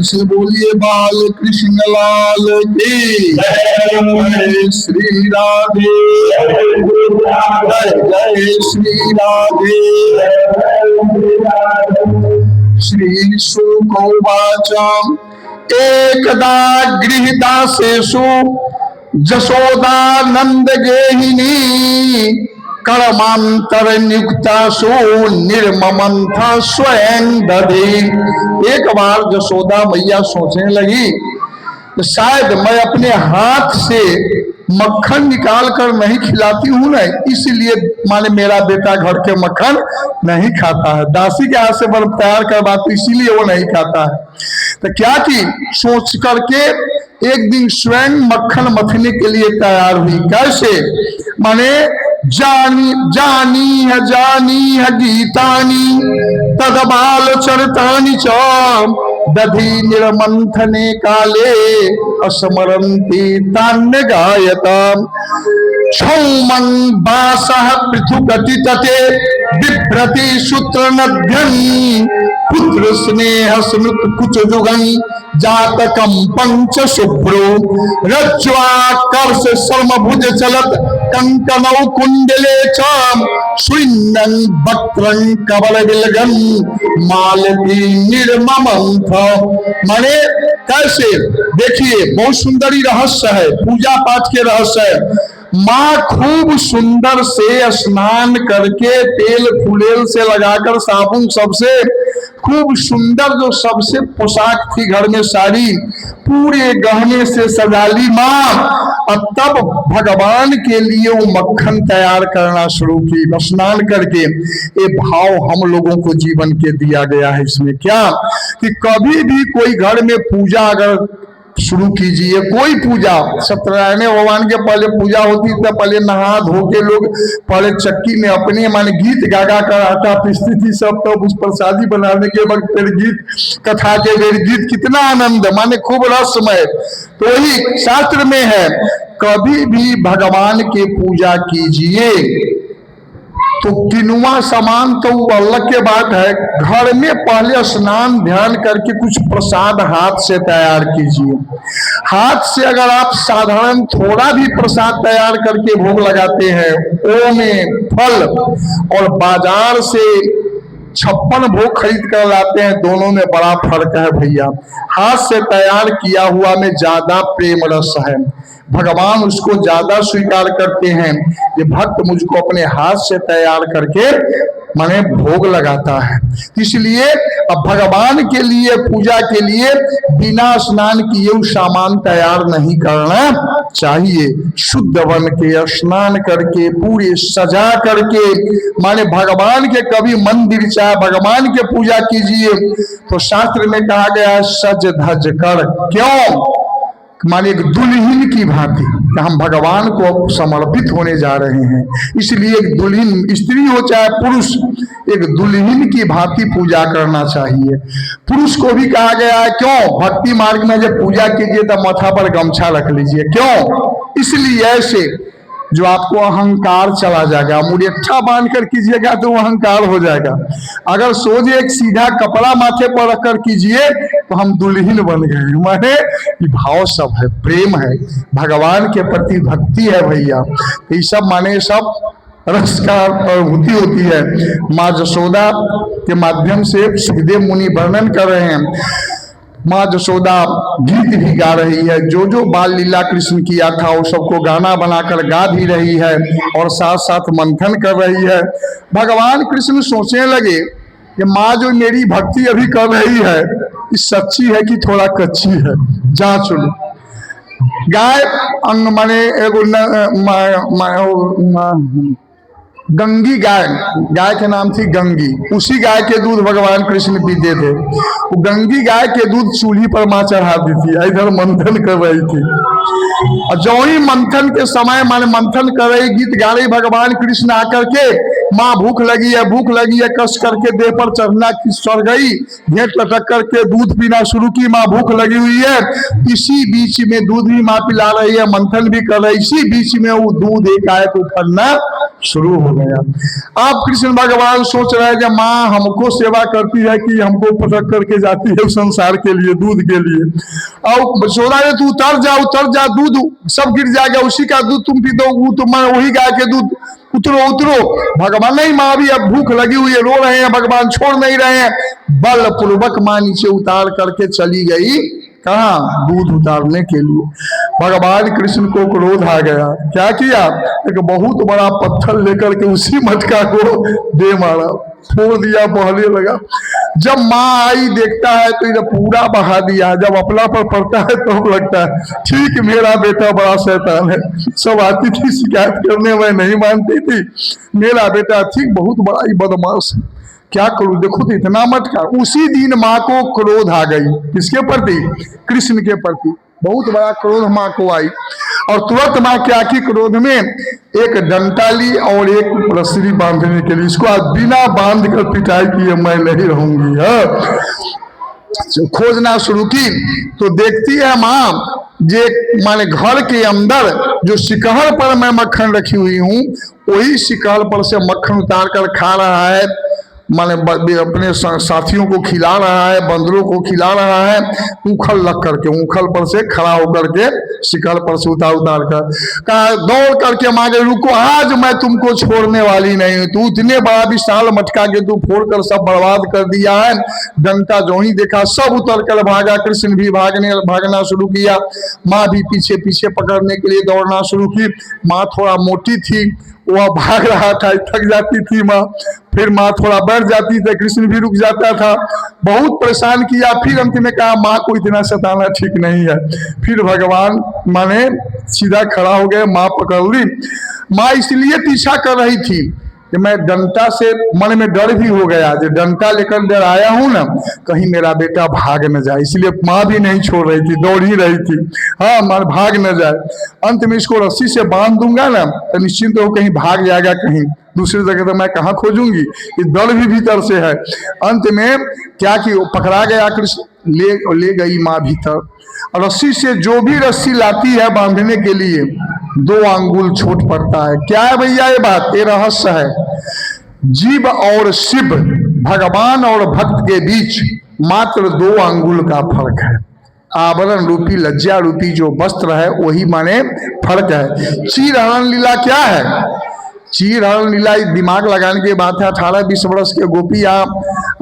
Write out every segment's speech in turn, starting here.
से बोलिए बाल कृष्ण लाल की जय श्री राधे जय श्री राधे। श्री शुक उवाच एकदा गृहदासेषु जशोदानंद गेहिनी कर्मांतर नियुक्तासु निर्ममंथ स्वयं दधि। एक बार जशोदा मैया सोचने लगी तो शायद मैं अपने हाथ से मक्खन निकाल कर नहीं खिलाती हूँ ना, इसलिए माने मेरा बेटा घर के मक्खन नहीं खाता है। दासी के हाथ से बन तैयार करवाती इसीलिए वो नहीं खाता है। तो क्या की सोच करके एक दिन स्वयं मक्खन मथने के लिए तैयार हुई। कैसे? माने जानी है गीतानी तदबाल चरतानी च दधि निर्मंथने काले असमरंती तान्य गायता क्षौमं बासः पृथुगति तते बिभ्रति सूत्र नद्यं पुत्र स्नेह स्मृत कुच जुगं जातकं पंच शुभ्रो रज्ज्वाकर्ष सर्मभुज चलत कंकनौ कुंडले च शून्यं वक्त्रं कबल विलगन मालती निर्ममंथ। माने कैसे? देखिए बहुत सुंदर रहस्य है, पूजा पाठ के रहस्य है। माँ खूब सुंदर से स्नान करके तेल फुलेल से लगाकर साबुन सबसे खूब सुंदर जो सबसे पोशाक थी घर में सारी पूरे गहने से सजा ली माँ, और तब भगवान के लिए वो मक्खन तैयार करना शुरू की स्नान करके। ये भाव हम लोगों को जीवन के दिया गया है। इसमें क्या कि कभी भी कोई घर में पूजा अगर शुरू कीजिए, कोई पूजा, सत्यनारायण भगवान के पहले पूजा होती तो पहले नहा धो के लोग पहले चक्की में अपने माने गीत गागा कर आटा पीसती थी सब, तो उस प्रसादी बनाने के बाद फिर गीत कथा के फिर गीत, कितना आनंद माने खूब रसमय। तो वही शास्त्र में है, कभी भी भगवान की पूजा कीजिए तो किनुआ सामान तो वो अलग के बात है, घर में पहले स्नान ध्यान करके कुछ प्रसाद हाथ से तैयार कीजिए। हाथ से अगर आप साधारण थोड़ा भी प्रसाद तैयार करके भोग लगाते हैं, ओ में फल और बाजार से 56 भोग खरीद कर लाते हैं, दोनों में बड़ा फर्क है भैया। हाथ से तैयार किया हुआ में ज्यादा प्रेम रस है, भगवान उसको ज्यादा स्वीकार करते हैं। ये भक्त मुझको अपने हाथ से तैयार करके माने भोग लगाता है, इसलिए अब भगवान के लिए पूजा के लिए बिना स्नान किए सामान तैयार नहीं करना चाहिए। शुद्ध बन के स्नान करके पूरे सजा करके माने भगवान के कभी मंदिर चाहे भगवान के पूजा कीजिए तो शास्त्र में कहा गया है सज धज कर। क्यों? माने एक दुल्हन की भांति हम भगवान को समर्पित होने जा रहे हैं, इसलिए एक दुल्हन स्त्री हो चाहे पुरुष एक दुल्हन की भांति पूजा करना चाहिए। पुरुष को भी कहा गया है, क्यों? भक्ति मार्ग में जब पूजा कीजिए तब माथा पर गमछा रख लीजिए। क्यों? इसलिए ऐसे जो आपको अहंकार चला जाएगा, मुरेठा बांध कर कीजिएगा तो अहंकार हो जाएगा। अगर सोचे एक सीधा कपड़ा माथे पर रखकर कीजिए तो हम दुल्हन बन गए। माने ये भाव सब है, प्रेम है, भगवान के प्रति भक्ति है भैया। ये सब माने सब रस का अनुभूति होती है। माँ जशोदा के माध्यम से सुखदेव मुनि वर्णन कर रहे हैं। माँ जशोदा गीत भी गा रही है, जो जो बाल लीला कृष्ण किया था वो सबको गाना बनाकर गा भी रही है और साथ साथ मंथन कर रही है। भगवान कृष्ण सोचने लगे कि माँ जो मेरी भक्ति अभी कर रही है ये सच्ची है कि थोड़ा कच्ची है, जांच लो। गाय अंग माने एगो गंगी गाय, गाय के नाम थी गंगी, उसी गाय के दूध भगवान कृष्ण पीते थे। वो गंगी गाय के दूध चूल्ही पर माँ चढ़ा दी थी, इधर मंथन कर रही थी। और जो ही मंथन के समय माने मंथन कर रही, गीत गा रही, भगवान कृष्ण आकर के माँ भूख लगी है कस करके देह पर चढ़ना चढ़ गई, घेट लटक करके दूध पीना शुरू की। माँ भूख लगी हुई है, इसी बीच में दूध भी माँ पिला रही है, मंथन भी कर रही, इसी बीच में वो दूध एकाएक उफरना शुरू हो गया। अब कृष्ण भगवान सोच रहे हैं कि माँ हमको सेवा करती है कि हमको पटक करके जाती है संसार के लिए, दूध के लिए। और सोचा है तू उतर जा, दूध सब गिर जाएगा, उसी का दूध तुम पी दो, तो मैं वही गाय के दूध, उतरो उतरो। भगवान नहीं, माँ भी अब भूख लगी हुई है, रो रहे हैं, भगवान छोड़ नहीं रहे हैं। बलपूर्वक माँ नीचे उतार करके चली गई, कहाँ, दूध उतारने के लिए। भगवान कृष्ण को क्रोध आ गया, क्या किया, एक बहुत बड़ा पत्थर लेकर के उसी मटका को दे मारा, फोड़ दिया, बहने लगा। जब माँ आई देखता है तो इधर पूरा बहा दिया। जब अपना पर पड़ता है तो लगता है ठीक मेरा बेटा बड़ा शैतान है। सब आती थी शिकायत करने, मैं नहीं मानती थी, मेरा बेटा ठीक बहुत बड़ा ही बदमाश है, क्या करूं, देखो तो इतना मटका। उसी दिन माँ को क्रोध आ गई, किसके प्रति, कृष्ण के प्रति, बहुत बड़ा क्रोध माँ को आई। और तुरंत माँ क्या की, क्रोध में एक डंटा ली और एक रस्सी बांधने के लिए, इसको आज बिना बांध कर पिटाई किए मैं नहीं रहूंगी। खोजना शुरू की तो देखती है माँ, जे माने घर के अंदर जो शिकहर पर मैं मक्खन रखी हुई हूँ, वही शिकहर पर से मक्खन उतार कर खा रहा है, माने अपने साथियों को खिला रहा है, बंदरों को खिला रहा है, उखल लग करके, उखल पर से खड़ा होकर के शिकल पर से उतार कर कहा, दौड़ करके मांगे, रुको, आज मैं तुमको छोड़ने वाली नहीं हूँ, तू इतने बड़ा विशाल मटका के तू फोड़ कर सब बर्बाद कर दिया है। डंटा जो ही देखा सब उतर कर भागा, कृष्ण भी भागना शुरू किया, माँ भी पीछे पीछे पकड़ने के लिए दौड़ना शुरू की। माँ थोड़ा मोटी थी, वह भाग रहा था, थक जाती थी माँ, फिर माँ थोड़ा बढ़ जाती थी, कृष्ण भी रुक जाता था, बहुत परेशान किया। फिर अंत में कहा माँ को इतना सताना ठीक नहीं है। फिर भगवान माने सीधा खड़ा हो गए, माँ पकड़ ली। माँ इसलिए पीछा कर रही थी कि मैं डंटा से, मन में डर भी हो गया, जो डंटा लेकर डर आया हूं ना, कहीं मेरा बेटा भाग न जाए, इसलिए माँ भी नहीं छोड़ रही थी, दौड़ ही रही थी, हाँ माँ भाग न जाए। अंत में इसको रस्सी से बांध दूंगा ना तो निश्चिंत हो कहीं भाग जाएगा, कहीं दूसरी जगह तो मैं कहाँ खोजूंगी, ये डर भी भीतर से है। अंत में क्या कि वो पकड़ा गया, कृष्ण ले गई माँ भीतर, और रस्सी से जो भी रस्सी लाती है बांधने के लिए 2 अंगुल छूट पड़ता है। क्या है भैया ये बात, ये रहस्य है। जीव और शिव, भगवान और भक्त के बीच मात्र 2 अंगुल का फर्क है। आवरण रूपी, लज्जा रूपी जो वस्त्र है वही माने फर्क है। चीरहरण लीला क्या है, चीरहरण लीला दिमाग लगाने की बात है। 18-20 वर्ष के गोपी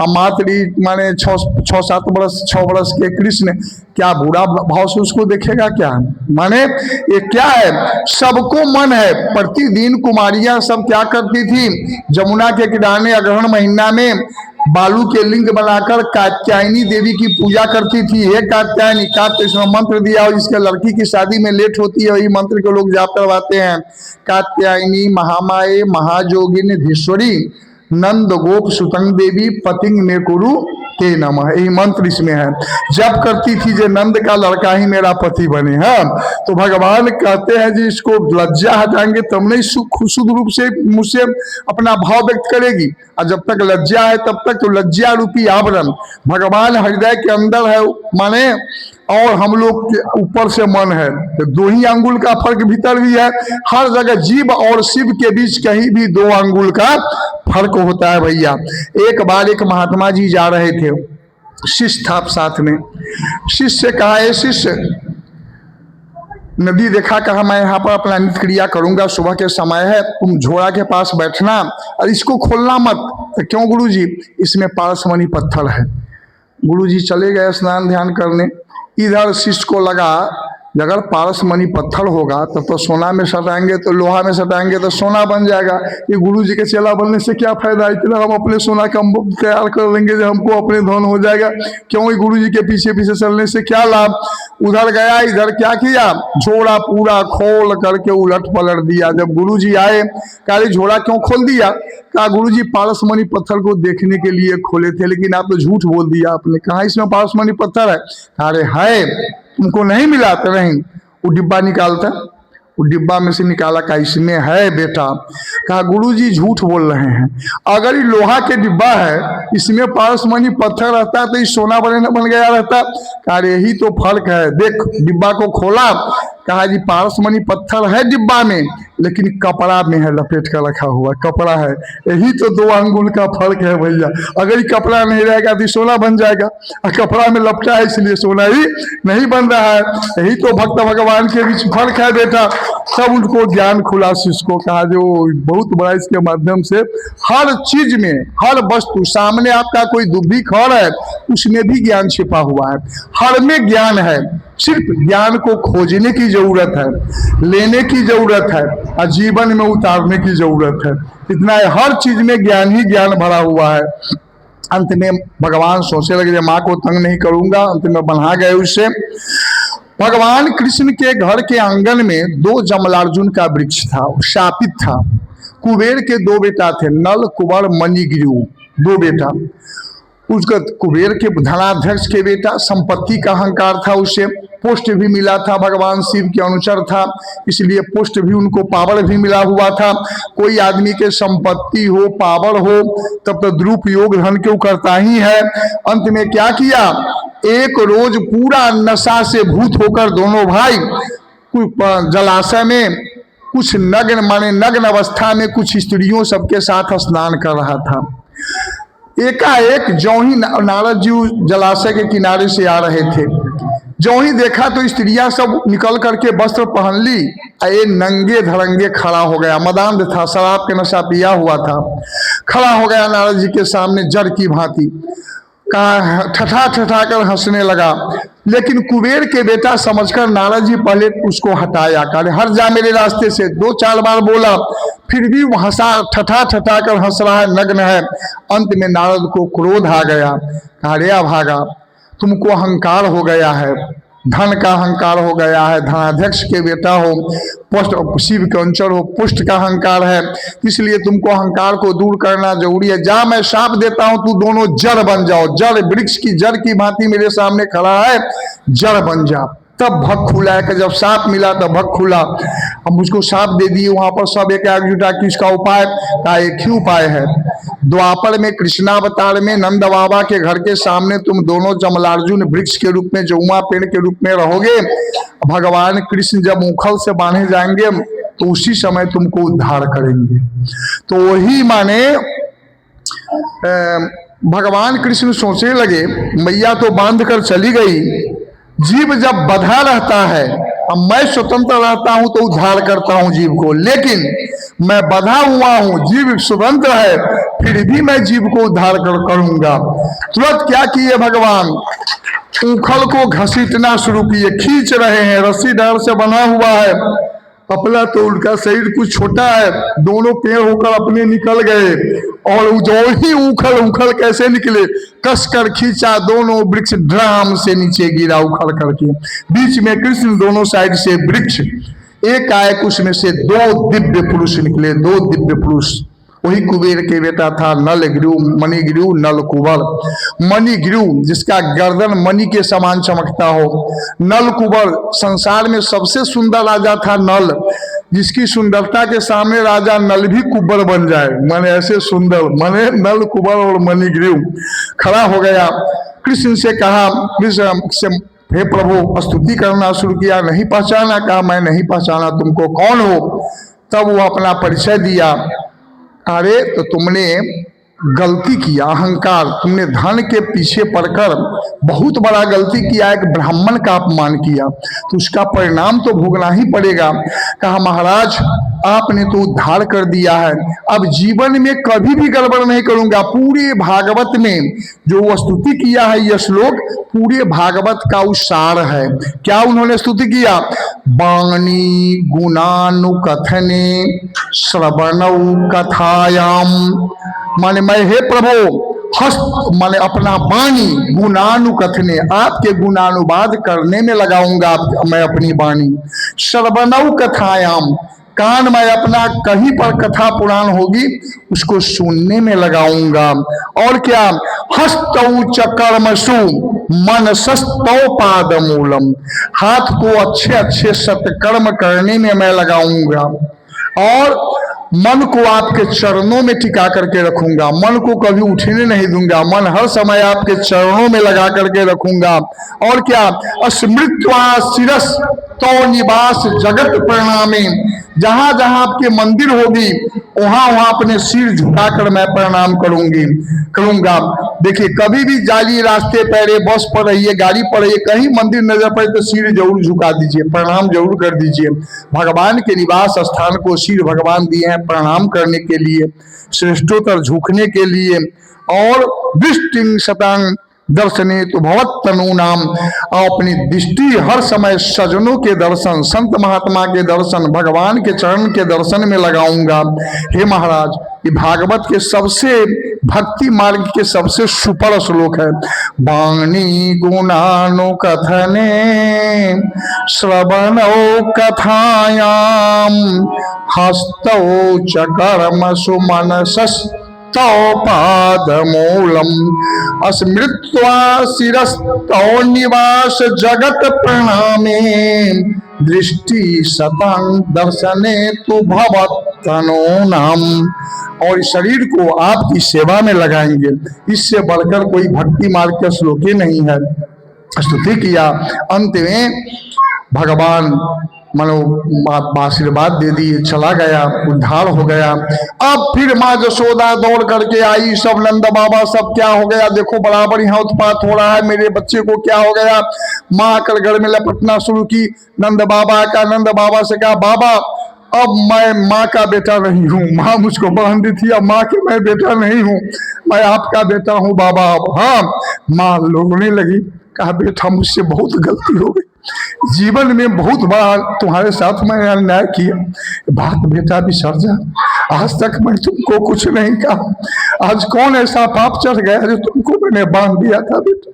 मातरी माने 6-7 वर्ष 6 वर्ष के कृष्ण, क्या बुरा भाव से उसको देखेगा क्या, माने ये क्या है, सबको मन है। प्रतिदिन कुमारियां सब क्या करती थी, जमुना के किनारे अग्रहण महीना में बालू के लिंग बनाकर कात्यायनी देवी की पूजा करती थी। हे कात्यायनी, कात्य इसमें मंत्र दिया, और जिसके लड़की की शादी में लेट होती है वही मंत्र के लोग जाप करवाते हैं। कात्यायनी महामाये महाजोगिनी धीश्वरी नंद गोप सुतंग देवी पतिंग में कुरु ते नमः, यही मंत्र इसमें है। जब करती थी जो नंद का लड़का ही मेरा पति बने। हाँ, तो भगवान कहते हैं जी इसको लज्जा हटाएंगे तब नहीं शुद्ध रूप से मुझसे अपना भाव व्यक्त करेगी, और जब तक लज्जा है तब तक तो लज्जा रूपी आवरण भगवान हृदय के अंदर है, माने और हम लोग के ऊपर से मन है, तो 2 ही अंगुल का फर्क भीतर भी है। हर जगह जीव और शिव के बीच कहीं भी 2 अंगुल का फर्क होता है भैया। एक बार एक महात्मा जी जा रहे थे, शिष्य था साथ में। शिष्य से कहा, है शिष्य, नदी देखा, कहा मैं यहाँ पर अपना नित्य क्रिया करूंगा, सुबह के समय है, तुम झोड़ा के पास बैठना और इसको खोलना मत। तो क्यों गुरुजी, इसमें पारसमणि पत्थर है। गुरुजी चले गए स्नान ध्यान करने। इधर शिष्य को लगा अगर पारसमणि पत्थर होगा तब तो सोना में सटाएंगे, तो लोहा में सटाएंगे तो सोना बन जाएगा। ये गुरु जी के चेला बनने से क्या फायदा, इतना हम अपने सोना का तैयार कर लेंगे जो हमको अपने धन हो जाएगा, क्यों ही गुरु जी के पीछे पीछे चलने से क्या लाभ। उधर गया, इधर क्या किया, झोड़ा पूरा खोल करके उलट पलट दिया। जब गुरु जी आए, कहा झोड़ा क्यों खोल दिया, कहा गुरु जी पारसमणि पत्थर को देखने के लिए खोले थे, लेकिन आप तो झूठ बोल दिया आपने। कहा इसमें पारसमणि पत्थर है, अरे है, तुमको नहीं मिला तो नहीं। वो डिब्बा निकालता, वो डिब्बा में से निकाला, का इसमें है बेटा। कहा गुरुजी झूठ बोल रहे हैं, अगर ये लोहा के डिब्बा है, इसमें पारसमणि पत्थर रहता तो ये सोना बन गया रहता। कहा यही तो फर्क है, देख डिब्बा को खोला, कहा जी पारसमणि पत्थर है डिब्बा में, लेकिन कपड़ा में है लपेट कर रखा हुआ, कपड़ा है। यही तो 2 अंगुल का फर्क है भैया। अगर ये कपड़ा नहीं रहेगा तो सोना बन जाएगा, और कपड़ा में लपटा है इसलिए सोना ही नहीं बन रहा है। यही तो भक्त भगवान के बीच फर्क है बेटा। सब उनको ज्ञान खुला, शिष्य को कहा जो बहुत बड़ा, इसके माध्यम से हर चीज में, हर वस्तु सामने आपका कोई दुब्बी खड़ है, उसमें भी ज्ञान छिपा हुआ है, हर में ज्ञान है। सिर्फ ज्ञान को खोजने की जरूरत है, लेने की जरूरत है, और जीवन में उतारने की जरूरत है। इतना है, हर चीज में ज्ञान ही ज्ञान भरा हुआ है। अंत में भगवान सोचने लगे माँ को तंग नहीं करूंगा, अंत में बना गए उससे। भगवान कृष्ण के घर के आंगन में 2 जमलार्जुन का वृक्ष था, शापित था। कुबेर के 2 बेटा थे, नल, कुबर, मणिगिरु, 2 बेटा। उसका कुबेर के धनाध्यक्ष के बेटा, संपत्ति का अहंकार था उसे, पोस्ट भी मिला था, भगवान शिव के अनुचर था, इसलिए पोस्ट भी उनको, पावर भी मिला हुआ था। कोई आदमी के संपत्ति हो, पावर हो, तब तो दुरुपयोग धन क्यों करता ही है। अंत में क्या किया, एक रोज पूरा नशा से भूत होकर दोनों भाई जलाशय में कुछ नग्न, माने नग्न अवस्था में कुछ स्त्रियों सबके साथ स्नान कर रहा था। एकाएक ज्यों ही नारद जी जलाशय के किनारे से आ रहे थे, ज्यों ही देखा तो स्त्रियां सब निकल करके वस्त्र पहन ली, ये नंगे धड़ंगे खड़ा हो गया। मदान था, शराब के नशा पिया हुआ था, खड़ा हो गया नारद जी के सामने जड़ की भांति, कहा ठठा ठठा कर हंसने लगा। लेकिन कुबेर के बेटा समझकर नारद जी पहले उसको हटाया, कहा हट जा मेरे रास्ते से। 2-4 बार बोला, फिर भी वो हंसा, ठठा ठठा कर हंस रहा है, नग्न है। अंत में नारद को क्रोध आ गया, कहा रे भागा, तुमको अहंकार हो गया है, धन का अहंकार हो गया है, धनाध्यक्ष के बेटा हो, पोस्ट शिव के अनुचर हो, पुष्ट का अहंकार है, इसलिए तुमको अहंकार को दूर करना जरूरी है। जा मैं शाप देता हूं, तू दोनों जड़ बन जाओ, जड़ वृक्ष की जड़ की भांति मेरे सामने खड़ा है, जड़ बन जा। तब भग खुला है कि जब साप मिला तब भग खुला। हम मुझको साप दे दिए, वहां पर सब एक जुटा कि इसका उपाय का एक ही उपाय है। द्वापर में कृष्णावतार में नंद बाबा के घर के सामने तुम दोनों जमलार्जुन वृक्ष के रूप में, जौआ पेड़ के रूप में रहोगे। भगवान कृष्ण जब उखल से बांधे जाएंगे तो उसी समय तुमको उद्धार करेंगे। तो वही माने भगवान कृष्ण सोचने लगे, मैया तो बांध कर चली गई, जीव जब बंधा रहता है, अब मैं स्वतंत्र रहता हूं तो उद्धार करता हूं जीव को, लेकिन मैं बंधा हुआ हूं, जीव स्वतंत्र है, फिर भी मैं जीव को उद्धार करूंगा। तुरंत क्या किए भगवान, उखल को घसीटना शुरू किए, खींच रहे हैं, रस्सी डाल से बना हुआ है, अपना तो उनका शरीर कुछ छोटा है, दोनों पेड़ होकर अपने निकल गए। और जो ही उखल उखल कैसे निकले, कसकर खींचा, दोनों वृक्ष ड्राम से नीचे गिरा उखड़ करके। बीच में कृष्ण, दोनों साइड से वृक्ष, एक आयक उसमें से 2 दिव्य पुरुष निकले, 2 दिव्य पुरुष। वही कुबेर के बेटा था, नल गिरु, मणिगिरु, नल कुबर। मणिगिरु जिसका गर्दन मणि के समान चमकता हो, नल कुबर संसार में सबसे सुंदर राजा था नल, जिसकी सुंदरता के सामने राजा नल भी कुबर बन जाए, माने ऐसे सुंदर, माने नल कुबर और मणिगिरु। खड़ा हो गया, कृष्ण से कहा, कृष्ण से हे प्रभु स्तुति करना शुरू किया, नहीं पहचाना, कहा मैं नहीं पहचाना तुमको, कौन हो। तब वो अपना परिचय दिया, अरे तो तुमने गलती किया, अहंकार, तुमने धन के पीछे पड़कर बहुत बड़ा गलती किया, एक ब्राह्मण का अपमान किया, तो उसका परिणाम तो भोगना ही पड़ेगा। कहा महाराज आपने तो उद्धार कर दिया है, अब जीवन में कभी भी गड़बड़ नहीं करूंगा। पूरे भागवत में जो वो स्तुति किया है, यह श्लोक पूरे भागवत का उसार है। क्या उन्होंने स्तुति किया, वाणी गुणानुकथने श्रवणौ कथायाम, माने मैं हे प्रभु हस्त, माने अपना वाणी गुणानुकथने, आपके गुणानुवाद करने में लगाऊंगा मैं अपनी वाणी। श्रवणौ कथायाम, कान में अपना कहीं पर कथा पुराण होगी उसको सुनने में लगाऊंगा। और क्या, हस्तौ च कर्मसु मनसस्तौ पादमूलम, हाथ को अच्छे अच्छे सत्कर्म करने में मैं लगाऊंगा, और मन को आपके चरणों में टिका करके रखूंगा, मन को कभी उठने नहीं दूंगा, मन हर समय आपके चरणों में लगा करके रखूंगा। और क्या, स्मृत्वा शिरस तो निवास जगत प्रणामे, जहां जहां आपके मंदिर होगी वहां वहां अपने सिर झुकाकर मैं प्रणाम करूंगा। देखिए, कभी भी जाली रास्ते पैरे, बस पर रहिए, गाड़ी पर रहिए, कहीं मंदिर नजर पड़े तो सिर जरूर झुका दीजिए, प्रणाम जरूर कर दीजिए। भगवान के निवास स्थान को सिर भगवान दिए हैं प्रणाम करने के लिए, श्रेष्ठोत्तर झुकने के लिए। और दृष्टि शतांग दर्शने तो भवत तनु नाम, अपनी दृष्टि हर समय सजनों के दर्शन, संत महात्मा के दर्शन, भगवान के चरण के दर्शन में लगाऊंगा। हे महाराज, ये भागवत के सबसे भक्ति मार्ग के सबसे सुपर श्लोक है। वाणी गुणानुकथने श्रवणो कथायाम हस्तौ च कर्मसु मनसस् तौ पादमूलम अस्मृत्वा शिरस्तौ निवास जगत प्रणामे दृष्टि शतांग दर्शने तु भवत्तनो नाम। और इस शरीर को आपकी सेवा में लगाएंगे, इससे बढ़कर कोई भक्ति मार्ग का श्लोक ही नहीं है। स्तुति किया, अंत में भगवान मनो आशीर्वाद दे दिए, चला गया, उद्धार हो गया। अब फिर माँ जसोदा दौड़ करके आई, सब नंद बाबा सब क्या हो गया, देखो बराबर यहाँ उत्पात हो रहा है, मेरे बच्चे को क्या हो गया। माँ आकर घर में लपटना शुरू की, नंद बाबा से कहा, बाबा अब मैं माँ का बेटा नहीं हूँ, माँ मुझको बांध दी थी, अब माँ के मैं बेटा नहीं हूँ, मैं आपका बेटा हूँ बाबा। अब हाँ, माँ रोने लगी, कहा बेटा मुझसे बहुत गलती हो गई, जीवन में बहुत बार तुम्हारे साथ मैंने अन्याय किया, बात बेटा भी सर जा, आज तक मैं तुमको कुछ नहीं कहा, आज कौन ऐसा पाप चढ़ गया जो तुमको मैंने बांध दिया था बेटा,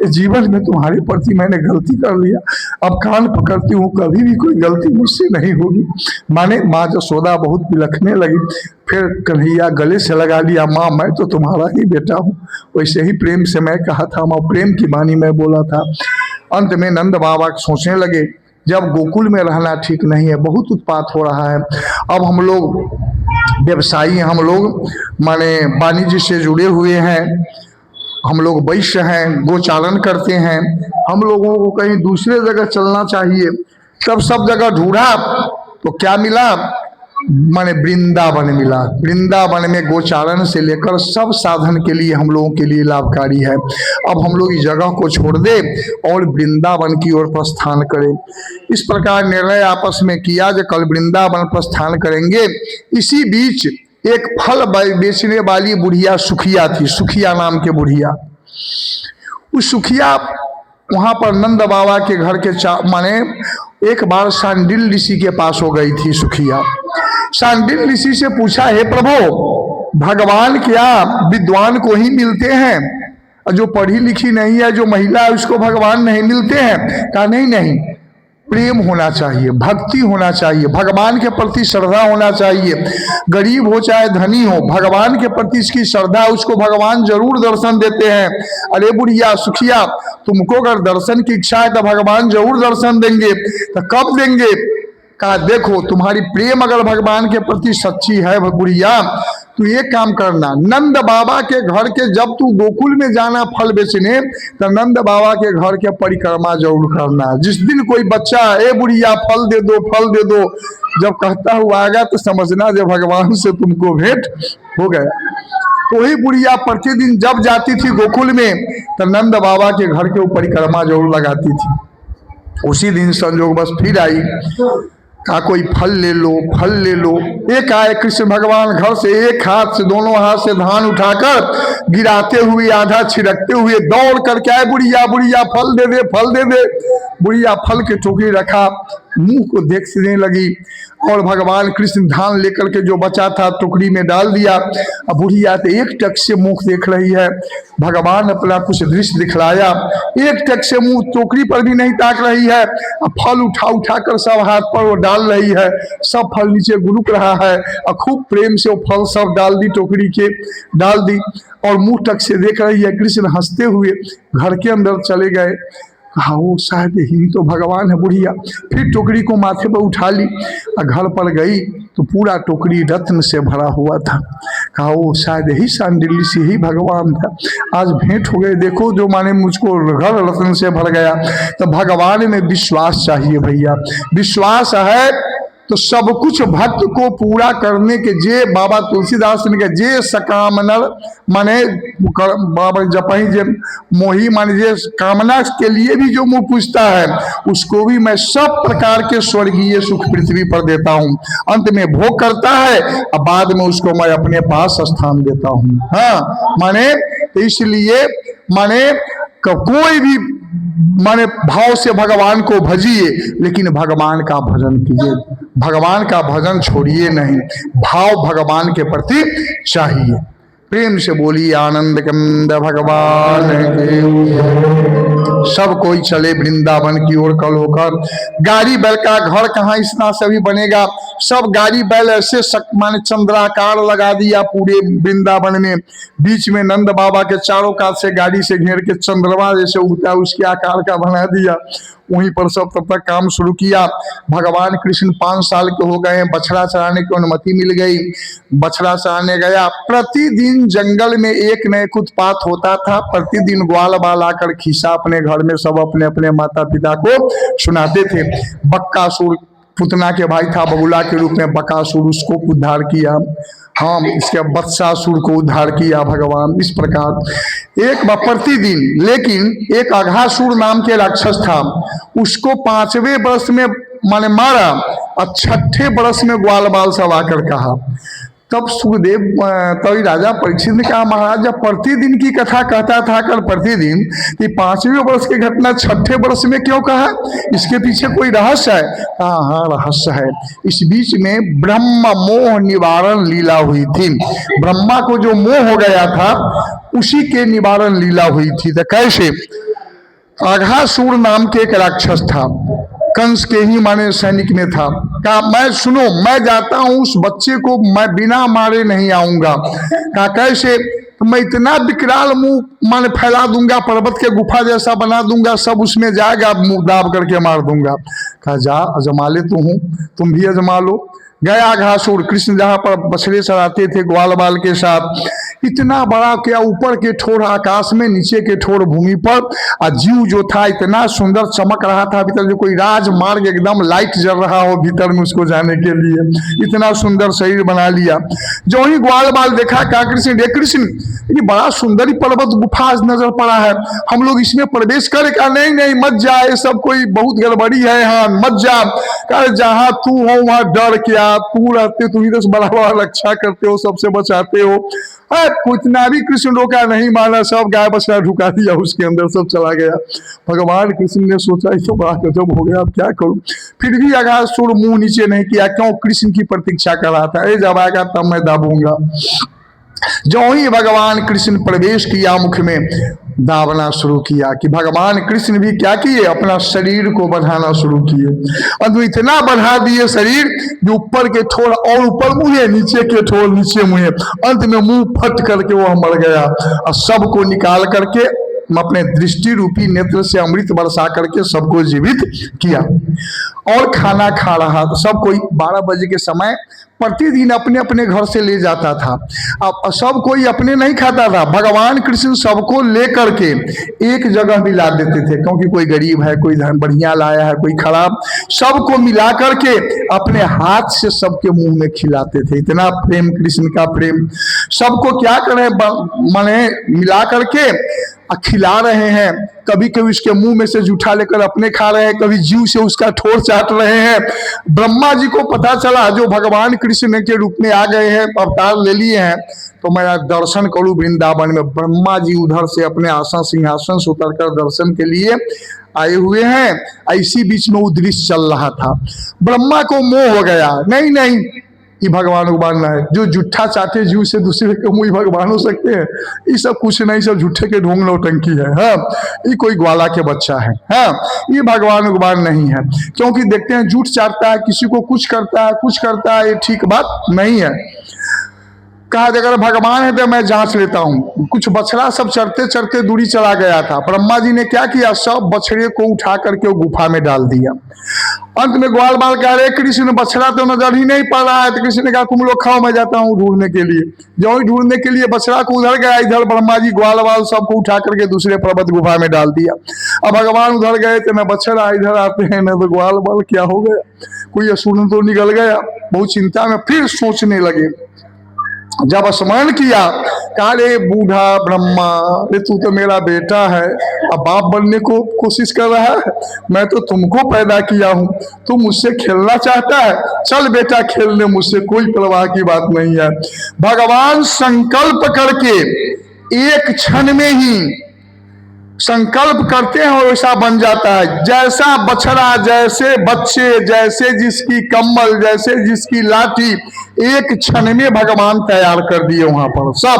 जीवन में तुम्हारे प्रति मैंने गलती कर लिया, अब कान पकड़ती हूँ कभी भी कोई गलती मुझसे नहीं होगी। माने माँ जसोदा बहुत बिलखने लगी, फिर कन्हैया गले से लगा लिया, माँ मैं तो तुम्हारा ही बेटा हूँ, वैसे ही प्रेम से मैं कहा था, माँ प्रेम की वाणी में बोला था। अंत में नंद बाबा सोचने लगे, जब गोकुल में रहना ठीक नहीं है, बहुत उत्पात हो रहा है, अब हम लोग व्यवसायी, हम लोग माने वाणिज्य से जुड़े हुए हैं, हम लोग वैश्य हैं, गोचारण करते हैं, हम लोगों को कहीं दूसरे जगह चलना चाहिए। तब सब जगह ढूंढा तो क्या मिला, माने वृंदावन मिला। वृंदावन में गोचारण से लेकर सब साधन के लिए हम लोगों के लिए लाभकारी है। अब हम लोग इस जगह को छोड़ दे और वृंदावन की ओर प्रस्थान करें। इस प्रकार निर्णय आपस में किया जो कल वृंदावन प्रस्थान करेंगे। इसी बीच एक फल बेचने वाली बुढ़िया सुखिया थी, सुखिया नाम के बुढ़िया। उस सुखिया वहां पर नंद बाबा के घर के माने एक बार शांडिल ऋषि के पास हो गई थी सुखिया। शांडिल ऋषि से पूछा, हे प्रभु, भगवान क्या विद्वान को ही मिलते हैं, जो पढ़ी लिखी नहीं है, जो महिला है उसको भगवान नहीं मिलते हैं? कहा नहीं, प्रेम होना चाहिए, भक्ति होना चाहिए, भगवान के प्रति श्रद्धा होना चाहिए। गरीब हो चाहे धनी हो, भगवान के प्रति इसकी श्रद्धा, उसको भगवान जरूर दर्शन देते हैं। अरे बुढ़िया सुखिया, तुमको अगर दर्शन की इच्छा है तो भगवान जरूर दर्शन देंगे। तो कब देंगे? कहा देखो, तुम्हारी प्रेम अगर भगवान के प्रति सच्ची है बुढ़िया, तू ये काम करना, नंद बाबा के घर के जब तू गोकुल में जाना फल बेचने, तो नंद बाबा के घर के परिक्रमा जरूर करना। जिस दिन कोई बच्चा ए बुढ़िया फल दे दो, फल दे दो, जब कहता हुआ आएगा तो समझना जब भगवान से तुमको भेंट हो गया। तो वही बुढ़िया प्रतिदिन जब जाती थी गोकुल में, तो नंद बाबा के घर के परिक्रमा जरूर लगाती थी। उसी दिन संजोग बस फिर आई, कहा कोई फल ले लो, फल ले लो। एक आए कृष्ण भगवान घर से, एक हाथ से, दोनों हाथ से धान उठाकर गिराते हुए, आधा छिड़कते हुए दौड़ करके आए, बुढ़िया बुढ़िया फल दे दे, फल दे दे। बुढ़िया फल की टोकरी रखा, मुंह को देखने लगी और भगवान कृष्ण धान लेकर के जो बचा था टोकरी में डाल दिया। अब बुढ़िया तो एक टक से मुंह देख रही है, भगवान अपना कुछ दृश्य दिखलाया, एक टक से मुंह टोकरी पर भी नहीं ताक रही है। अब फल उठा उठा कर सब हाथ पर वो डाल रही है, सब फल नीचे गुरुक रहा है और खूब प्रेम से वो फल सब डाल दी, टोकरी के डाल दी और मुंह तक से देख रही है। कृष्ण हंसते हुए घर के अंदर चले गए। हाँ, वो शायद ही तो भगवान है। बुढ़िया फिर टोकरी को माथे पर उठा ली और घर पर गई। तो पूरा टोकरी रत्न से भरा हुआ था। कहा वो शायद यही सांडिल्य से ही भगवान था, आज भेंट हो गए, देखो जो माने मुझको घर रत्न से भर गया। तो भगवान में विश्वास चाहिए भैया, विश्वास है तो सब कुछ भक्त को पूरा करने के जे बाबा तुलसीदास ने कहा जे सकामनल माने बाबा जपही जे मोही माने जे कामना के लिए भी जो मुंह पूछता है उसको भी मैं सब प्रकार के स्वर्गीय सुख पृथ्वी पर देता हूँ। अंत में भोग करता है और बाद में उसको मैं अपने पास स्थान देता हूँ। हाँ माने तो इसलिए माने कोई भी माने भाव से भगवान को भजिए, लेकिन भगवान का भजन कीजिए, भगवान का भजन छोड़िए नहीं, भाव भगवान के प्रति चाहिए। प्रेम से बोलिए आनंद कंद भगवान के। सब कोई चले वृंदावन की ओर कल होकर। गाड़ी बैल का घर कहाँ इतना सभी बनेगा, सब गाड़ी बैल ऐसे माने चंद्राकार लगा दिया पूरे वृंदावन में, बीच में नंद बाबा के चारों कात से गाड़ी से घेर के चंद्रमा जैसे उगता है उसके आकार का बना दिया। वहीं पर सब तब तक काम शुरू किया। भगवान कृष्ण 5 साल के हो गए, बछड़ा चराने की अनुमति मिल गई, बछड़ा चराने गया। प्रतिदिन जंगल में एक न एक उत्पात होता था, प्रतिदिन ग्वाल बाल आकर खीसा अपने घर में सब अपने अपने माता पिता को सुनाते थे। बक्कासुर पुतना के भाई था, बगुला के रूप में बकासुर, उसको उद्धार किया। हाँ इसके बत्सासुर को उद्धार किया भगवान। इस प्रकार एक प्रतिदिन, लेकिन एक अघासुर नाम के राक्षस था, उसको 5वें वर्ष में माने मारा और 6ठे वर्ष में ग्वाल बाल सब आकर कहा। तब सुखदेव तभी राजा परीक्षित ने कहा महाराज जब प्रतिदिन की कथा कहता था कर प्रतिदिन, कि 5वें वर्ष की घटना 6ठे वर्ष में क्यों कहा, इसके पीछे कोई रहस्य है? कहा हाँ रहस्य है। इस बीच में ब्रह्म मोह निवारण लीला हुई थी, ब्रह्मा को जो मोह हो गया था उसी के निवारण लीला हुई थी। तो कैसे? अघासुर नाम के एक राक्षस था, कंस के ही माने सैनिक में था। कहा मैं सुनो मैं जाता हूं उस बच्चे को मैं बिना मारे नहीं आऊंगा। कहा कैसे? तो मैं इतना विकराल मुंह माने फैला दूंगा, पर्वत के गुफा जैसा बना दूंगा, सब उसमें जाएगा, मुंह दाब करके मार दूंगा। कहा जा अजमा ले तुम भी अजमा लो। गया घासुर, कृष्ण जहाँ पर बछड़े चराते थे ग्वाल बाल के साथ, इतना बड़ा क्या ऊपर के ठोर आकाश में, नीचे के ठोर भूमि पर, और जीव जो था इतना सुंदर चमक रहा था भीतर, जो कोई राजमार्ग एकदम लाइट जल रहा हो भीतर में उसको जाने के लिए, इतना सुंदर शरीर बना लिया। जो ही ग्वाल बाल देखा कहा कृष्ण ये बड़ा सुंदर पर्वत गुफा नजर पड़ा है, हम लोग इसमें प्रवेश करें? कहा नहीं नहीं मत जा, ये सब कोई बहुत गड़बड़ी है, हाँ मत जा। कहा जहाँ तू हो वहां डर क्या, तू रहते तू ही तो बड़ा बड़ा रक्षा करते हो, सबसे बचाते हो। इतना भी कृष्ण रोका नहीं, माना सब गाय बछड़ा ढुका दिया उसके अंदर, सब चला गया। भगवान कृष्ण ने सोचा ये तो बड़ा गजब हो गया, अब क्या करूं? फिर भी अघासुर मुंह नीचे नहीं किया, क्यों? कृष्ण की प्रतीक्षा कर रहा था, जब आएगा तब मैं दाबूंगा। जो ही भगवान कृष्ण प्रवेश किया मुख में, दाबना शुरू किया कि भगवान कृष्ण भी क्या किए, अपना शरीर को बढ़ाना शुरू किए। और इतना बढ़ा दिए शरीर जो ऊपर के ठोर और ऊपर मुहे, नीचे के ठोर नीचे मुहे, अंत में मुंह फट करके वो मर गया। और सबको निकाल करके अपने दृष्टि रूपी नेत्र से अमृत बरसा करके सबको जीवित किया। और खाना खा रहा था, सब कोई 12 बजे के समय प्रतिदिन अपने अपने घर से ले जाता था। अब सब कोई अपने नहीं खाता था, भगवान कृष्ण सबको लेकर के एक जगह मिला देते थे, क्योंकि कोई गरीब है, कोई बढ़िया लाया है, कोई खराब, सबको मिला करके अपने हाथ से सबके मुंह में खिलाते थे। इतना प्रेम, कृष्ण का प्रेम। सबको क्या करें माने मिला करके खिला रहे हैं, कभी कभी उसके मुंह में से जूठा लेकर अपने खा रहे हैं, कभी जीव से उसका ठोर चाट रहे हैं। ब्रह्मा जी को पता चला जो भगवान कृष्ण के रूप में आ गए हैं, अवतार ले लिए हैं, तो मैं दर्शन करूं वृंदावन में। ब्रह्मा जी उधर से अपने आसन सिंहासन से उतरकर दर्शन के लिए आए हुए हैं। इसी बीच में वो दृश्य चल रहा था, ब्रह्मा को मोह हो गया, नहीं नहीं ये भगवान भगवान है, जो जूठा चाटे जीव से दूसरे के मुंह भगवान हो सकते हैं, ये सब कुछ नहीं, सब झूठे के ढोंग नौटंकी है। हाँ ये कोई ग्वाला के बच्चा है, हाँ ये भगवान भगवान नहीं है। क्योंकि देखते हैं झूठ चाटता है, किसी को कुछ करता है, ये ठीक बात नहीं है। कहा अगर भगवान है तो मैं जांच लेता हूँ। कुछ बछड़ा सब चरते चरते दूरी चला गया था। ब्रह्मा जी ने क्या किया, सब बछड़े को उठा करके वो गुफा में डाल दिया। अंत में ग्वाल बाल कह रहे कृष्ण बछड़ा तो नजर ही नहीं पड़ रहा है। तो कृष्ण ने कहा तुम लोग खाओ, मैं जाता हूँ ढूंढने के लिए। जो ही ढूंढने के लिए बछड़ा को उधर गया, इधर ब्रह्मा जी ग्वाल बाल सबको उठा करके दूसरे पर्वत गुफा में डाल दिया। अब भगवान उधर गए तो न बछड़ा इधर आते हैं न तो ग्वाल बाल, क्या हो गया, कोई असुर तो निकल गया। बहुत चिंता में फिर सोचने लगे। जब स्मरण किया, कहा रे बूढ़ा ब्रह्मा, रे तू तो मेरा बेटा है, अब बाप बनने को कोशिश कर रहा है। मैं तो तुमको पैदा किया हूँ, तू मुझसे खेलना चाहता है, चल बेटा खेल ले, मुझसे कोई परवाह की बात नहीं है। भगवान संकल्प करके एक क्षण में ही संकल्प करते हैं और वैसा बन जाता है। जैसा बछड़ा, जैसे बच्चे, जैसे जिसकी कम्बल, जैसे जिसकी लाठी, एक क्षण में भगवान तैयार कर दिए वहां पर सब।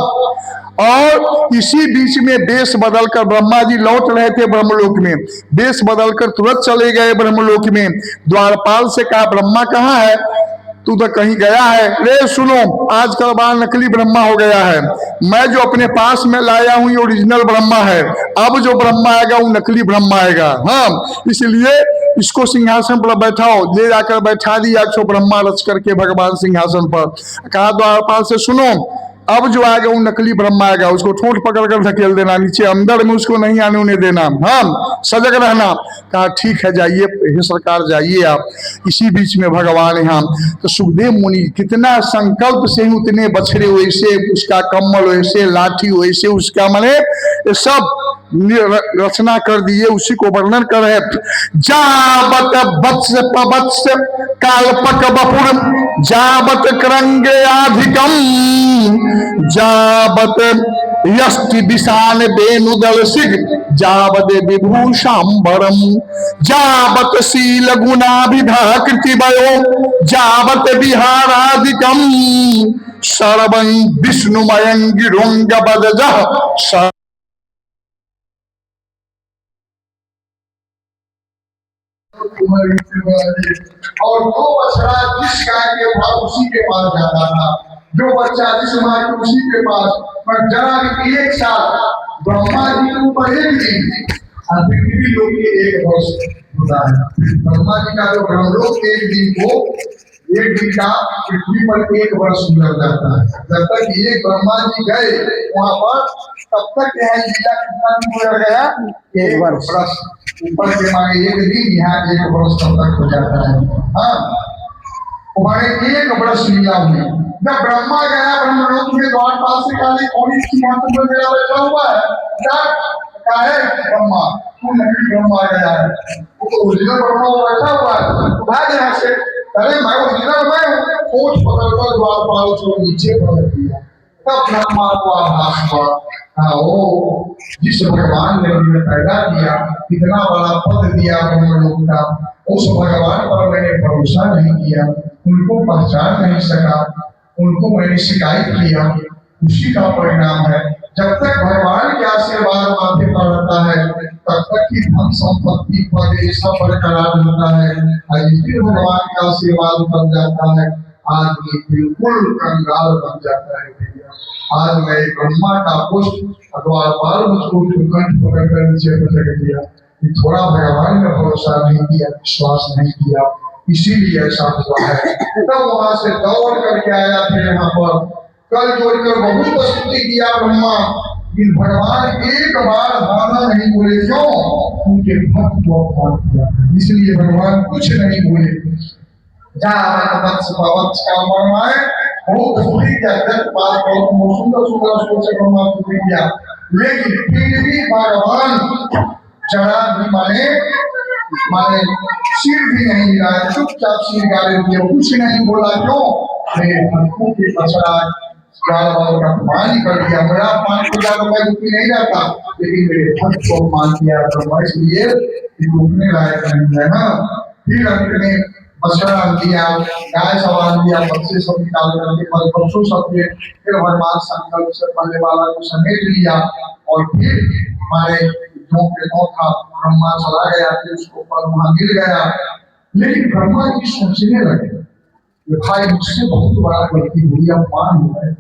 और इसी बीच में वेश बदलकर ब्रह्मा जी लौट रहे थे ब्रह्मलोक में, वेश बदलकर तुरंत चले गए ब्रह्मलोक में। द्वारपाल से कहा ब्रह्मा कहाँ है, तू तो कहीं गया है। रे सुनो, आजकल बड़ा नकली ब्रह्मा हो गया है। मैं जो अपने पास में लाया हूं ये ओरिजिनल ब्रह्मा है। अब जो ब्रह्मा आएगा वो नकली ब्रह्मा आएगा। हाँ, इसलिए इसको सिंहासन पर बैठाओ। ले जाकर बैठा दिया ब्रह्मा रच करके भगवान सिंहासन पर। कहा द्वारपाल से सुनो, अब जो आएगा वो नकली ब्रह्मा आएगा, उसको ठोट पकड़ कर धकेल देना नीचे, अंदर में उसको नहीं आने उन्हें देना। हाँ, सजग रहना। कहा ठीक है, जाइए हे सरकार, जाइए आप। इसी बीच में भगवान यहाँ तो सुखदेव मुनि कितना संकल्प से उतने बछड़े वैसे, उसका कम्बल वैसे, लाठी वैसे, उसका मने ये सब रचना कर दिए। उसी को वर्णन कर रहे, जावत वत्स पवत्स कालपक बपुर जावत करंगे अधिकम जावत यष्टि विशाल वेणुदल सिग जावद विभूषांबरम जावत शील गुणाभिधाकृति वयो जावत विहारादिकम सर्वं विष्णुमयं गिरोंग बदजः। और जो बछड़ा जिस गाय के पास उसी के पास जाता था, जो बच्चा जिस माँ के उसी के पास। पर जरा एक साल ब्रह्मा जी के ऊपर एक दिन और पृथ्वी लोग के एक वर्ष होता है। ब्रह्मा जी का जो ब्रह्मलोक एक दिन को, एक दिन का पृथ्वी पर एक वर्ष गुजर जाता है। जब तक ये ब्रह्मा जी गए वहां पर, तब तक यह लीला कितना दिन गुजर गया, एक वर्ष। ऊपर के माने एक दिन, यहाँ एक वर्ष तब तक हो जाता है। हाँ, हमारे एक वर्ष लीला हुई। जब ब्रह्मा गया ब्रह्मलोक में, द्वारपाल से काली कौन सी महत्व मेरा बैठा हुआ है, क्या है ब्रह्मा, तू नहीं ब्रह्मा गया है, वो तो ओरिजिनल ब्रह्मा बैठा हुआ है, भाग यहाँ से। अरे मैं ओरिजिनल मैं हूँ, कोच पकड़कर द्वारपाल को नीचे पकड़ दिया। तब ब्रह्मा को आभास हुआ, हाँ वो जिस भगवान ने मुझे पैदा किया, इतना बड़ा पद दिया ब्रह्मलोक का, उस भगवान पर मैंने भरोसा नहीं किया, उनको पहचान नहीं सका, उनको मैंने शिकायत किया, उसी का परिणाम है। जब तक भगवान के आशीर्वाद माथे पर रहता है, तब तक ही धन संपत्ति पद सब बरकरार होता है। जिस दिन भगवान का आशीर्वाद बन जाता है, आदमी बिल्कुल कंगाल बन जाता है। आज मैं ब्रह्मा का पुष्प द्वारपाल मुझको कंठ पकड़कर नीचे पटक दिया, थोड़ा भगवान का भरोसा नहीं किया, विश्वास नहीं किया, इसीलिए ऐसा हुआ है। तब वहां से दौड़ करके आया, फिर यहाँ पर कल जोड़कर बहुत स्तुति किया ब्रह्मा, भगवान एक बार दाना नहीं बोले, क्यों? उनके भक्त को अपमान किया, इसलिए भगवान कुछ नहीं बोले। का मरमाए बहुत सुखी किया, सुंदर सुंदर से ब्रह्मा स्तुति किया, लेकिन फिर भी भगवान जरा भी माने सिर भी नहीं हिलाया, चुपचाप सिर गाले दिए, कुछ नहीं बोला। क्यों? मेरे भक्तों के पश्चात का अपमान कर दिया। मेरा अपमान किया तो मैं दुखी नहीं रहता, लेकिन मेरे भक्त को अपमान किया तो इसलिए रुकने लायक नहीं है ना। फिर अंत में बछड़ा दिया, गाय सवाल दिया, बच्चे सब निकाल करके फल पशु सब दिए। फिर भगवान संकल्प से पहले वाला को समेट लिया और फिर हमारे जो के था ब्रह्मा चला गया, फिर उसको पर वहां मिल गया। लेकिन ब्रह्मा जी सोचने लगे, भाई मुझसे बहुत बड़ा गलती हुई, अपमान हुआ है,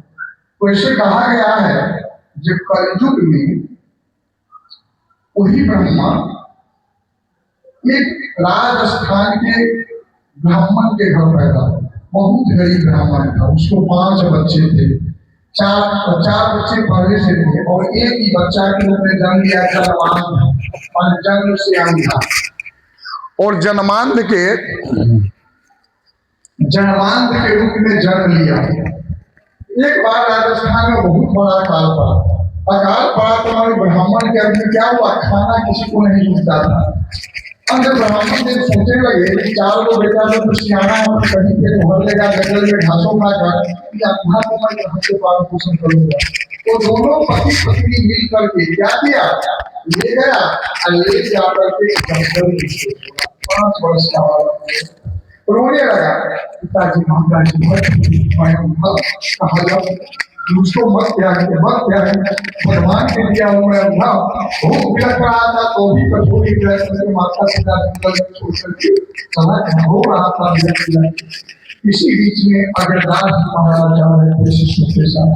वैसे कहा गया है जब कलयुग में वही ब्रह्मा एक राजस्थान के ब्राह्मण के घर पैदा, बहुत गरीब ब्राह्मण था, उसको 5 बच्चे थे, चार बच्चे पहले से थे और एक ही बच्चा के रूप में जन्म लिया जन्मांध, और जन्म से अंधा, और जन्मांध के रूप में जन्म लिया। एक बार राजस्थान में बहुत बड़ा अकाल पड़ा तो हमारे ब्राह्मण के अंदर क्या हुआ, खाना किसी को नहीं मिलता था। अंदर ब्राह्मण ने सोचने लगे कि 4 लोग बेटा लोग कुछ सियाना है, कहीं पे घर लेगा, जंगल में घासों का घर या अपना को मैं यहाँ से पालन पोषण करूंगा। तो दोनों पति पत्नी मिल करके क्या किया, ले गया और ले जा करके जंगल में 5 वर्ष का रोने लगा, पिताजी माताजी उसको मत त्यागे भगवान के दिया हूँ मैं अंधा, बहुत बिलख रहा था तो भी कठोरी माता पिता छोड़ करके चला हो रहा था। इसी बीच में अग्रदास महाराज जा रहे थे शिष्य के साथ,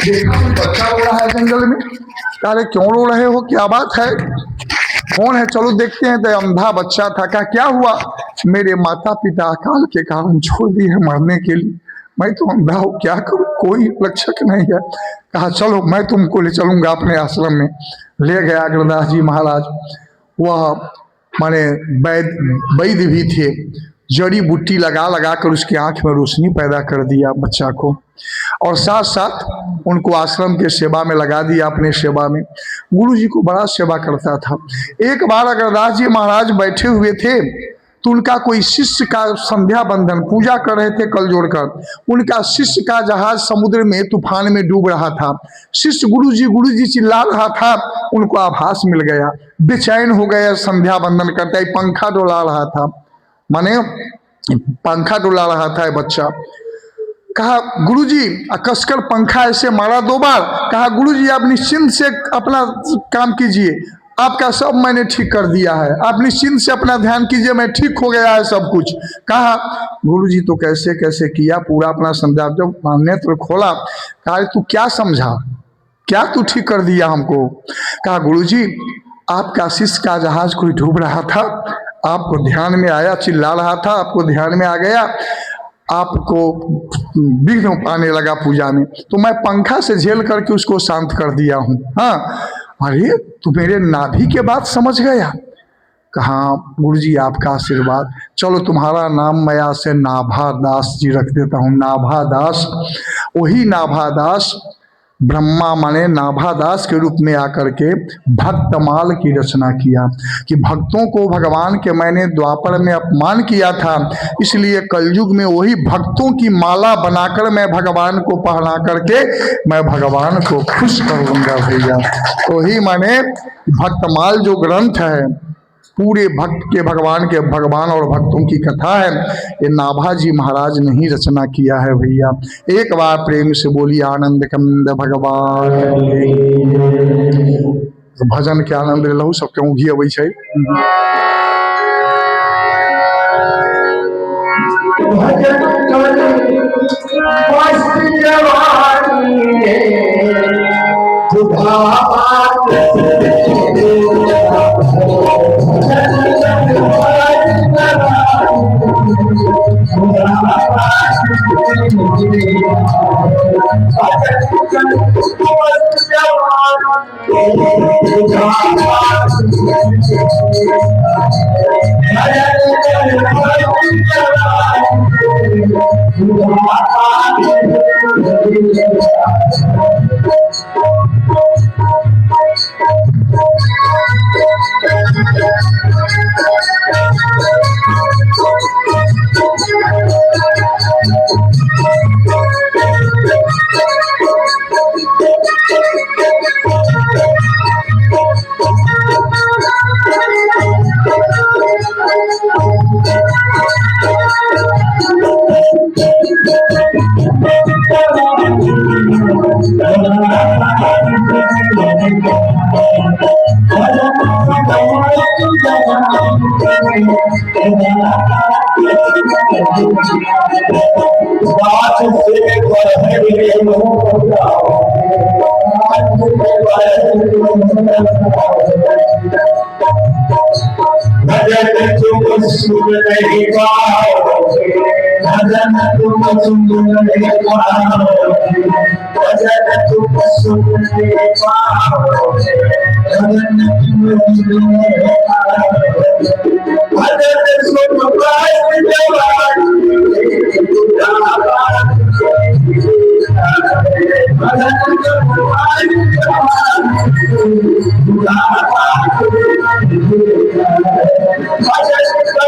देखा बच्चा रो रहा है जंगल में, अरे क्यों रो रहे हो, क्या बात है, कौन है, चलो देखते हैं। तो अंधा बच्चा था, कहा क्या हुआ, मेरे माता पिता अकाल के कारण छोड़ दिए हैं मरने के लिए, मैं तो अंधा हूँ, क्या करूँ, कोई रक्षक नहीं है। कहा चलो मैं तुमको ले चलूंगा अपने आश्रम में। ले गया अग्रदास जी महाराज, वह माने वैद्य भी थे, जड़ी बूटी लगा लगा कर उसकी आंख में रोशनी पैदा कर दिया बच्चा को, और साथ साथ उनको आश्रम के सेवा में लगा दिया, अपने सेवा में। गुरु जी को बड़ा सेवा करता था। एक बार अग्रदास जी महाराज बैठे हुए थे तो उनका कोई शिष्य का संध्या बंधन पूजा कर रहे थे कल जोड़कर, उनका शिष्य का जहाज समुद्र में तूफान में डूब रहा था। शिष्य गुरु जी चिल्ला रहा था, उनको आभास मिल गया, बेचैन हो गए, संध्या बंधन करता है, पंखा डोला रहा था, माने पंखा डोला रहा था बच्चा। कहा गुरुजी, कसकर पंखा ऐसे मारा 2 बार, कहा गुरुजी आप निश्चिंत से अपना काम कीजिए, आपका सब मैंने ठीक कर दिया है, आप निश्चिंत से अपना ध्यान कीजिए, मैं ठीक हो गया है सब कुछ। कहा गुरुजी तो कैसे कैसे किया, पूरा अपना समझा, जब नेत्र खोला कहा तू क्या समझा, क्या तू ठीक कर दिया हमको। कहा गुरुजी आपका शिष्य का जहाज कोई डूब रहा था, आपको ध्यान में आया, चिल्ला रहा था, आपको ध्यान में आ गया, आपको विघ्न आने लगा पूजा में, तो मैं पंखा से झेल करके उसको शांत कर दिया हूँ। हाँ, अरे तू मेरे नाभि के बात समझ गया। कहा गुरुजी आपका आशीर्वाद, चलो तुम्हारा नाम मैं आज से नाभादास जी रख देता हूँ, नाभादास। वही नाभादास ब्रह्मा माने नाभादास के रूप में आकर के भक्तमाल की रचना किया कि भक्तों को भगवान के मैंने द्वापर में अपमान किया था, इसलिए कलयुग में वही भक्तों की माला बनाकर मैं भगवान को पहना करके मैं भगवान को खुश करूंगा भैया। तो ही माने भक्तमाल जो ग्रंथ है, पूरे भक्त के भगवान और भक्तों की कथा है, ये नाभाजी महाराज ने ही रचना किया है भैया। एक बार प्रेम से बोली आनंद कंद भगवान, भजन के आनंद लहू सबके घी अबै छै। बात से भजन तुम सुन नहीं पाओगे, भजन तुम सुन नहीं पाओगे, भजन तुम सुन नहीं पाओगे, भजन तुम सुन नहीं पाओगे, भजन सुन पाए जवान भजन सुन पाए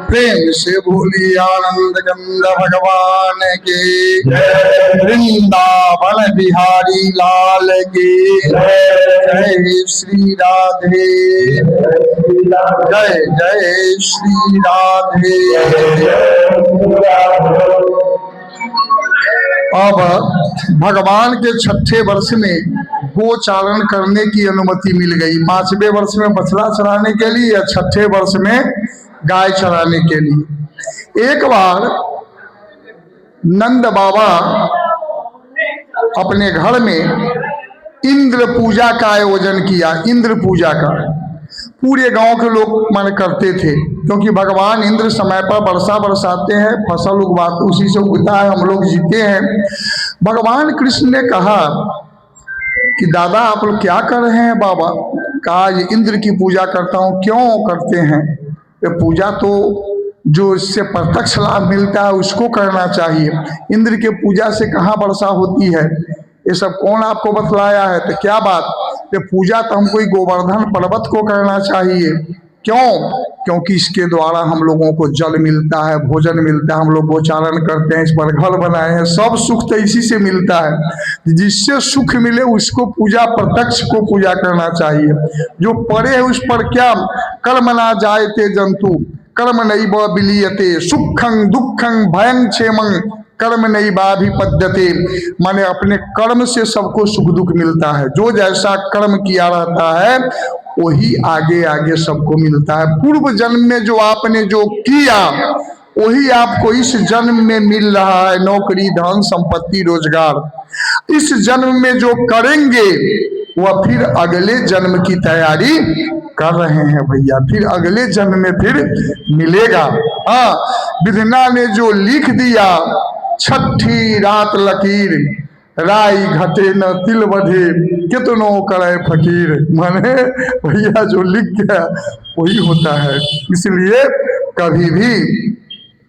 प्रेम से बोली आनंद कंद भगवान के, वृंदावन बिहारी लाल के, जय श्री राधे, जय जय श्री राधे। अब भगवान के छठे वर्ष में गोचारण करने की अनुमति मिल गई। 5वें वर्ष में बछड़ा चराने के लिए या छठे वर्ष में गाय चराने के लिए। एक बार नंद बाबा अपने घर में इंद्र पूजा का आयोजन किया। इंद्र पूजा का पूरे गांव के लोग मन करते थे, क्योंकि भगवान इंद्र समय पर वर्षा बरसाते हैं, फसल उगवाते, उसी से उगता है, हम लोग जीते हैं। भगवान कृष्ण ने कहा कि दादा आप लोग क्या कर रहे हैं बाबा? कहा ये इंद्र की पूजा करता हूँ। क्यों करते हैं? ये पूजा तो जो इससे प्रत्यक्ष लाभ मिलता है उसको करना चाहिए। इंद्र के पूजा से कहाँ वर्षा होती है? ये सब कौन आपको बतलाया है? तो क्या बात, ये पूजा तो हमको गोवर्धन पर्वत को करना चाहिए। क्यों? क्योंकि इसके द्वारा हम लोगों को जल मिलता है, भोजन मिलता है, हम लोग गोचारण करते हैं, इस पर घर बनाए हैं, सब सुख तो इसी से मिलता है। जिससे सुख मिले उसको पूजा, प्रत्यक्ष को पूजा करना चाहिए। जो पड़े है उस पर क्या, कर्म ना जाए ते जंतु कर्म नहीं बिलीयते, सुखं दुखं भयं क्षेमं कर्म नहीं बाभिपद्यते। माने अपने कर्म से सबको सुख दुख मिलता है। जो जैसा कर्म किया रहता है वही आगे आगे सबको मिलता है। पूर्व जन्म में जो आपने जो किया वही आपको इस जन्म में मिल रहा है। नौकरी, धन, संपत्ति, रोजगार इस जन्म में जो करेंगे वह फिर अगले जन्म की तैयारी कर रहे हैं भैया, फिर अगले जन्म में फिर मिलेगा। हाँ, विधना ने जो लिख दिया, छठी रात लकीर राई घटे न तिल बढ़े कितनो करे फकीर। माने भैया जो लिख गया वही होता है। इसलिए कभी भी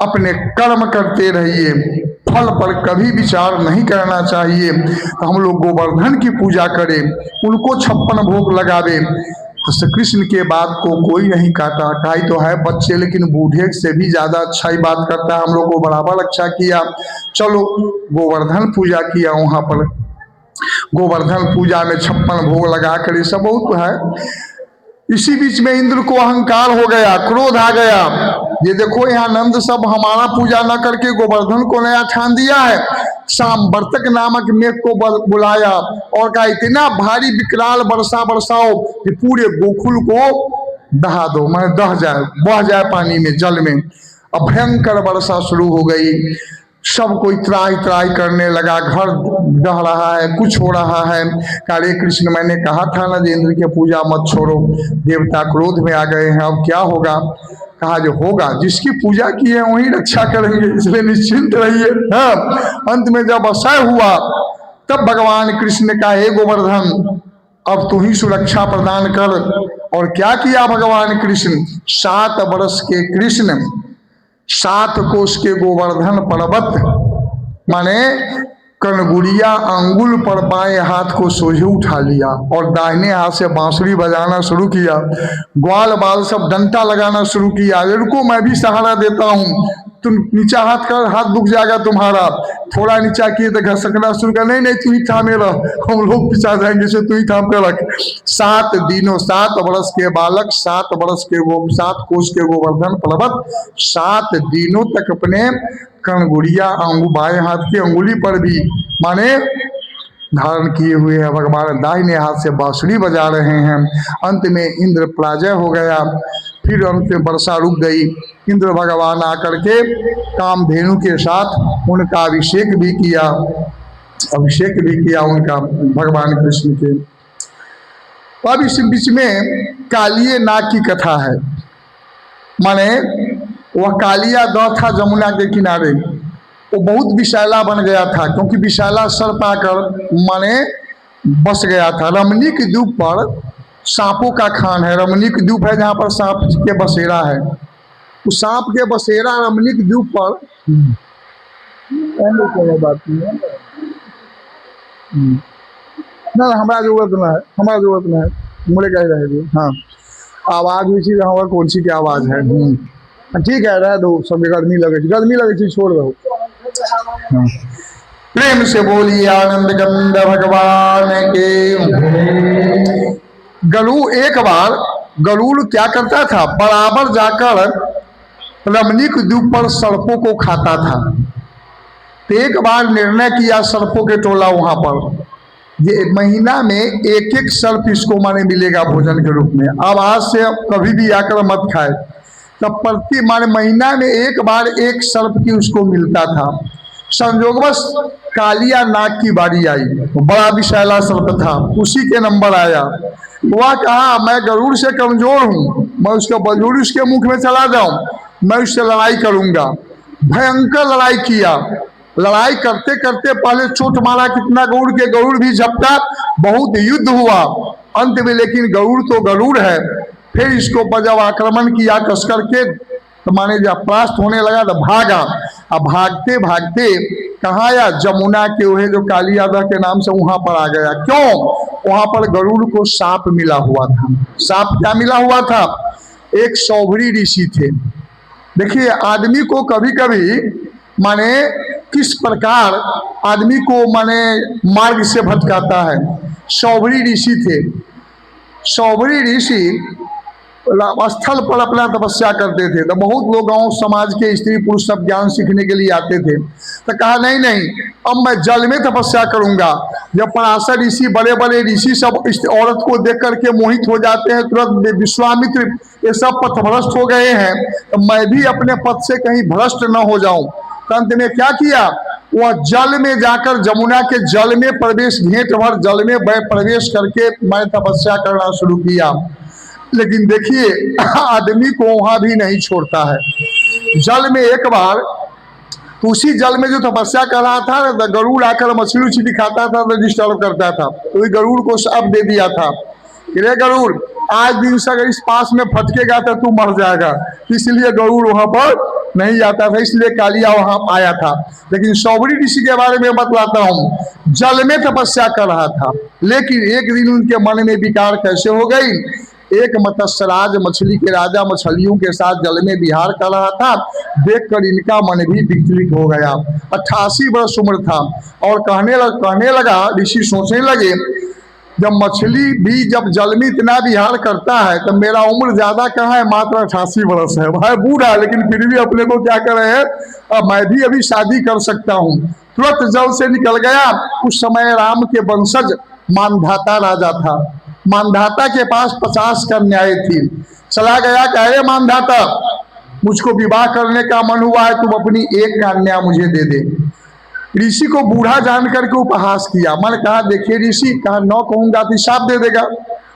अपने कर्म करते रहिए, फल पर कभी विचार नहीं करना चाहिए। तो हम लोग गोवर्धन की पूजा करें, उनको 56 भोग लगावे। तो श्री कृष्ण के बात को कोई नहीं काटा। काई तो है बच्चे, लेकिन बूढ़े से भी ज्यादा अच्छा ही बात करता है। हम लोग को बराबर अच्छा किया। चलो गोवर्धन पूजा किया, वहां पर गोवर्धन पूजा में 56 भोग लगा कर ये सब बहुत है। इसी बीच में इंद्र को अहंकार हो गया, क्रोध आ गया। ये देखो यहाँ नंद सब हमारा पूजा न करके गोवर्धन को नया ठान दिया है। सांवर्तक नामक मेघ को बुलाया और कहा इतना भारी विकराल वर्षा बरसाओ कि पूरे गोकुल को दहा दो, मैं दह जाए, बह जाए पानी में, जल में। अब भयंकर वर्षा शुरू हो गई। सब कोई त्राही त्राही करने लगा, घर दह रहा है, कुछ हो रहा है। अरे कृष्ण मैंने कहा था ना इंद्र की पूजा मत छोड़ो, देवता क्रोध में आ गए हैं, अब क्या होगा? कहा जो होगा, जिसकी पूजा की है वही रक्षा करेंगे, इसलिए निश्चिंत रहिए। हाँ, अंत में जब असह्य हुआ तब भगवान कृष्ण ने कहा हे गोवर्धन अब तू ही सुरक्षा प्रदान कर। और क्या किया भगवान कृष्ण? 7 वर्ष के कृष्ण 7 कोष के गोवर्धन पर्वत माने कनगुड़िया अंगुल पर बाएं हाथ को सोझे उठा लिया और दाहिने हाथ से बांसुरी बजाना शुरू किया। ग्वाल बाल सब डंटा लगाना शुरू किया। इनको मैं भी सहारा देता हूँ, तुम नीचा हाथ कर, हाथ दुख जाएगा तुम्हारा। थोड़ा नीचा किए तो घसकना शुरू कर, नहीं नहीं तू ही थामे रह, हम लोग पिछा जाएंगे से तू ही थाम कर रख। 7 दिनों 7 वर्ष के बालक, 7 वर्ष के 7 कोष के गोवर्धन पर्वत 7 दिनों तक अपने कणगुड़िया बाएं हाथ की अंगुली पर भी माने धारण किए हुए हैं। भगवान दाहिने हाथ से बांसुरी बजा रहे हैं। अंत में इंद्र पराजय हो गया। फिर अंत में वर्षा रुक गई। इंद्र भगवान आकर के कामधेनु के साथ उनका अभिषेक भी किया, उनका भगवान कृष्ण के। अब इस बीच में कालिये नाग की कथा है। माने वह कालिया दह था जमुना के किनारे, वो बहुत विशाला बन गया था, क्योंकि विशाला सर पाकर माने बस गया था। रमणीक द्वीप पर सांपों का खान है। रमणीक द्वीप है जहाँ पर सांप के बसेरा है। उस सांप के बसेरा रमणीक द्वीप पर बात नहीं है ना, हमारा जरूरत ना है, हमारा जरूरत ना है, मुझे कह रहे थे। हाँ आवाज भी चीज हमारा कौन सी क्या आवाज है। ठीक है रह दो, सब गर्मी लगे चीज छोड़ दो। प्रेम से बोलिए आनंद गंध भगवान के। एक बार गरुड़ क्या करता था, बराबर जाकर रमणीक द्वीप पर सर्पों को खाता था। तो एक बार निर्णय किया सर्पों के टोला वहां पर, ये महीना में एक सर्प इसको माने मिलेगा भोजन के रूप में। अब आज से कभी भी आकर मत खाए। तब प्रति माने महीना में एक बार एक सर्प की उसको मिलता था। संयोगवश कालिया नाग की बारी आई। बड़ा विशाला सर्प था, उसी के नंबर आया। वह कहा मैं गरुड़ से कमजोर हूँ, मैं उसका बलूर उसके मुख में चला जाऊं, मैं उससे लड़ाई करूंगा। भयंकर लड़ाई किया। लड़ाई करते करते पहले चोट मारा कितना गरुड़ के, गरुड़ भी झपटा, बहुत युद्ध हुआ अंत में। लेकिन गरुड़ तो गरुड़ है। फिर इसको जब आक्रमण किया कस करके, तो माने जब परास्त होने लगा तो भागा। अब भागते भागते कहाँ आया, जमुना के वह जो कालियादह के नाम से वहां पर आ गया। क्यों, वहां पर गरुड़ को सांप मिला हुआ था। सांप क्या मिला हुआ था, एक सौभरी ऋषि थे। देखिए आदमी को कभी कभी माने किस प्रकार आदमी को माने मार्ग से भटकाता है। सौभरी ऋषि थे। सौभरी ऋषि स्थल पर अपना तपस्या करते थे। तो बहुत लोग गांव समाज के स्त्री पुरुष सब ज्ञान सीखने के लिए आते थे। तो कहा नहीं नहीं अब मैं जल में तपस्या करूंगा। जब पराशर ऋषि बड़े बड़े ऋषि सब इस औरत को देख करके मोहित हो जाते हैं, तुरंत विश्वामित्र ये सब पथभ्रष्ट हो गए हैं, तो मैं भी अपने पथ से कहीं भ्रष्ट न हो जाऊं। अंत में क्या किया, वह जल में जाकर जमुना के जल में प्रवेश, घेंट भर जल में प्रवेश करके मैं तपस्या करना शुरू किया। लेकिन देखिए आदमी को वहां भी नहीं छोड़ता है। जल में एक बार तो उसी जल में जो तपस्या कर रहा था, गरुड़ आकर मछली उछली खाता था तो डिस्टर्ब करता था। तो गरुड़ को श्राप दे दिया था, रे गरुड़ आज दिन से अगर इस पास में फटकेगा तो तू मर जाएगा। इसलिए गरुड़ वहां पर नहीं जाता था, इसलिए कालिया वहां आया था। लेकिन सौभरी ऋषि के बारे में बतलाता हूँ, जल में तपस्या कर रहा था। लेकिन एक दिन उनके मन में विकार कैसे हो गई, एक मत्स्यराज मछली के राजा मछलियों के साथ जल में विहार कर रहा था। देखकर इनका मन भी विचलित हो गया। 88 वर्ष उम्र था और कहने लगा ऋषि सोचने लगे, जब मछली भी जब जल में इतना विहार करता है तो मेरा उम्र ज्यादा कहाँ है, मात्र 88 वर्ष है। भाई बूढ़ा है लेकिन फिर भी अपने को क्या कर रहे हैं, अब मैं भी अभी शादी कर सकता हूँ। तुरंत जल से निकल गया। उस समय राम के वंशज मानधाता राजा था। मानधाता के पास 50 कन्याएं थी। चला गया, कहे मानधाता मुझको विवाह करने का मन हुआ है, तुम अपनी एक कन्या मुझे दे दे। ऋषि को बूढ़ा जान करके उपहास किया। मैंने कहा देखिए ऋषि, कहा न कहूंगा तो शाप दे देगा,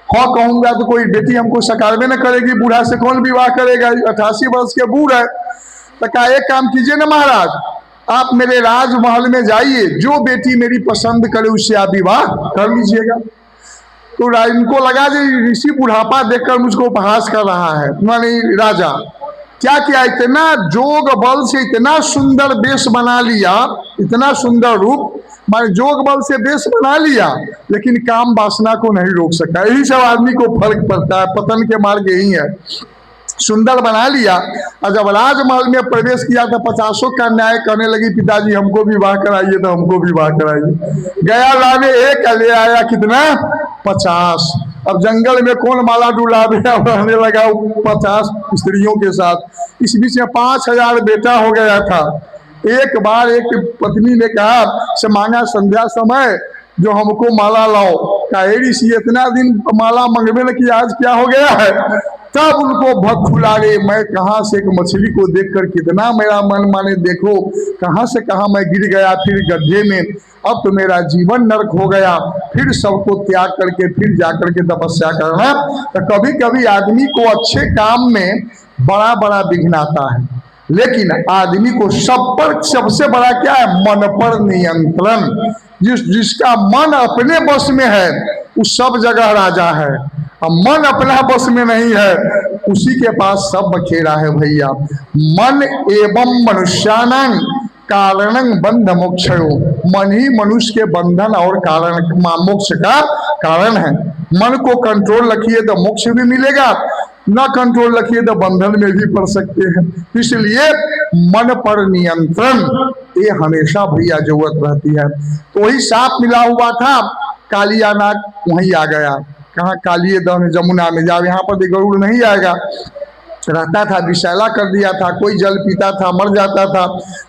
हाँ कहूंगा तो कोई बेटी हमको सकार में न करेगी, बूढ़ा से कौन विवाह करेगा, 88 वर्ष के बूढ़ है। तो कहा एक काम कीजिए ना महाराज, आप मेरे राजमहल में जाइए, जो बेटी मेरी पसंद करे उससे आप विवाह कर लीजिएगा। तो इनको लगा ऋषि बुढ़ापा देखकर मुझको उपहास कर रहा है। माने राजा क्या किया, इतना जोग बल से इतना सुंदर वेश बना लिया, इतना सुंदर रूप, माने जोग बल से वेश बना लिया, लेकिन काम वासना को नहीं रोक सका। यही सब आदमी को फर्क पड़ता है, पतन के मार्ग यही है। सुंदर बना लिया। और जब राजमहल में प्रवेश किया तो 50 का न्याय करने लगी, पिताजी हमको भी विवाह कराइए, तो हमको भी विवाह कराइए। गया लाने एक, ले आया कितना, 50। अब जंगल में कौन माला डुलावे, रहने लगा 50 स्त्रियों के साथ। इस बीच में 5000 बेटा हो गया था। एक बार एक पत्नी ने कहा से मांगा संध्या समय जो हमको माला लाओ, का ऋषि इतना दिन माला मंगवे न कि आज क्या हो गया है। तब उनको भक्त खुला रे, मैं कहाँ से एक मछली को देखकर कितना मेरा मन माने, देखो कहाँ से कहाँ मैं गिर गया फिर गड्ढे में, अब तो मेरा जीवन नरक हो गया, फिर सबको त्याग करके फिर जाकर के तपस्या करना। तो कभी कभी आदमी को अच्छे काम में बड़ा बड़ा विघ्न आता है, लेकिन आदमी को सब पर सबसे बड़ा क्या है, मन पर नियंत्रण। जिसका मन अपने बस में है वो सब जगह राजा है, और मन अपना बस में नहीं है उसी के पास सब बखेरा है भैया। मन एवं मनुष्यानं कारणं बंध मोक्षयो, मन ही मनुष्य के बंधन और कारण मोक्ष का कारण है। मन को कंट्रोल रखिए तो मोक्ष भी मिलेगा, न कंट्रोल रखिए तो बंधन में भी पड़ सकते हैं। इसलिए मन पर नियंत्रण ये हमेशा भैया जरूरत रहती है। तो वही सांप मिला हुआ था, कालिया नाग वहीं आ गया। कहाँ, कालिए दम जमुना में, जाओ यहाँ पर भी गरुड़ नहीं आएगा। रहता था, विषैला कर दिया था, कोई जल पीता था मर जाता था।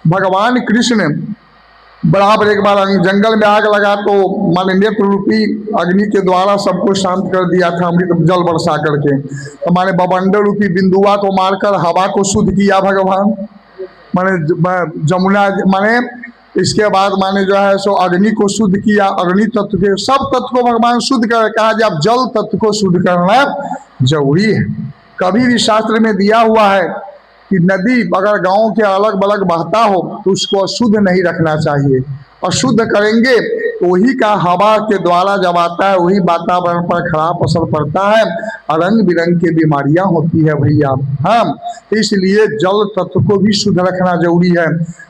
भगवान कृष्ण बराबर एक बार जंगल में आग लगा तो माने नेत्र रूपी अग्नि के द्वारा सबको शांत कर दिया था, अमृत जल बरसा करके। तो माने बवंडर रूपी बिंदुआ को मारकर हवा को शुद्ध किया भगवान, माने जमुना, माने इसके बाद माने जो है सो अग्नि को शुद्ध किया, अग्नि तत्व के सब तत्व को भगवान शुद्ध कर, कहा जब जल तत्व को शुद्ध करना जरूरी है। कभी भी शास्त्र में दिया हुआ है कि नदी अगर गांव के अलग बलग बहता हो तो उसको अशुद्ध नहीं रखना चाहिए, अशुद्ध करेंगे तो वही का हवा के द्वारा जब आता है वही वातावरण पर खराब असर पड़ता है और रंग बिरंग की बीमारियां होती है भैया। हाँ, इसलिए जल तत्व को भी शुद्ध रखना जरूरी है।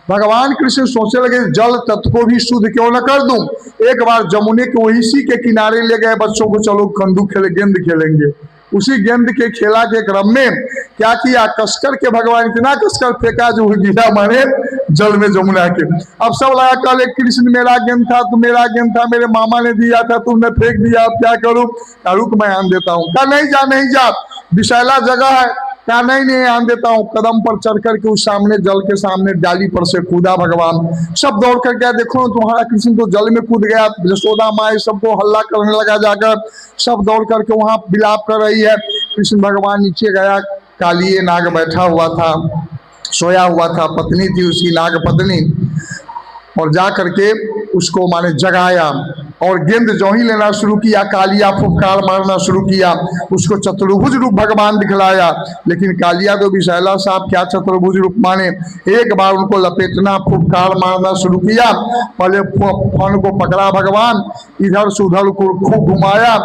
भगवान कृष्ण सोचने लगे जल तत्व को भी शुद्ध क्यों न कर दूं। एक बार जमुने के वही के किनारे ले गए बच्चों को, चलो कंदू खेले, गेंद खेलेंगे। उसी गेंद के खेला के क्रम में क्या किया, कसकर के भगवान इतना कसकर फेंका जो गिरा मारे जल में जमुना के। अब सब लगा कल कृष्ण मेरा गेंद था, तुम मेरा गेंद था, मेरे मामा ने दिया था, तुमने फेंक दिया, अब क्या करूं। रुक मैं आन देता हूँ। कहा नहीं जा, नहीं जा, विषैला जगह है। कहा नहीं आन देता हूँ। कदम पर चढ़ करके उस सामने जल के सामने डाली पर से कूदा भगवान। सब दौड़ कर गया, देखो तुम्हारा कृष्ण तो जल में कूद गया। यशोदा माँ सबको हल्ला करने लगा, जाकर सब दौड़ करके वहां विलाप कर रही है। कृष्ण भगवान नीचे गया, कालिए नाग बैठा हुआ था, सोया हुआ था, पत्नी थी उसकी नाग पत्नी, और जा करके उसको माने जगाया और गेंद जो ही लेना शुरू किया, कालिया फुफकार मारना शुरू किया। उसको चतुर्भुज रूप भगवान दिखलाया, लेकिन कालिया तो विषैला साहब क्या चतुर्भुज रूप माने। एक बार उनको लपेटना, फुफकार मारना शुरू किया। पहले फन को पकड़ा भगवान, इधर से उधर को खूब घुमाया,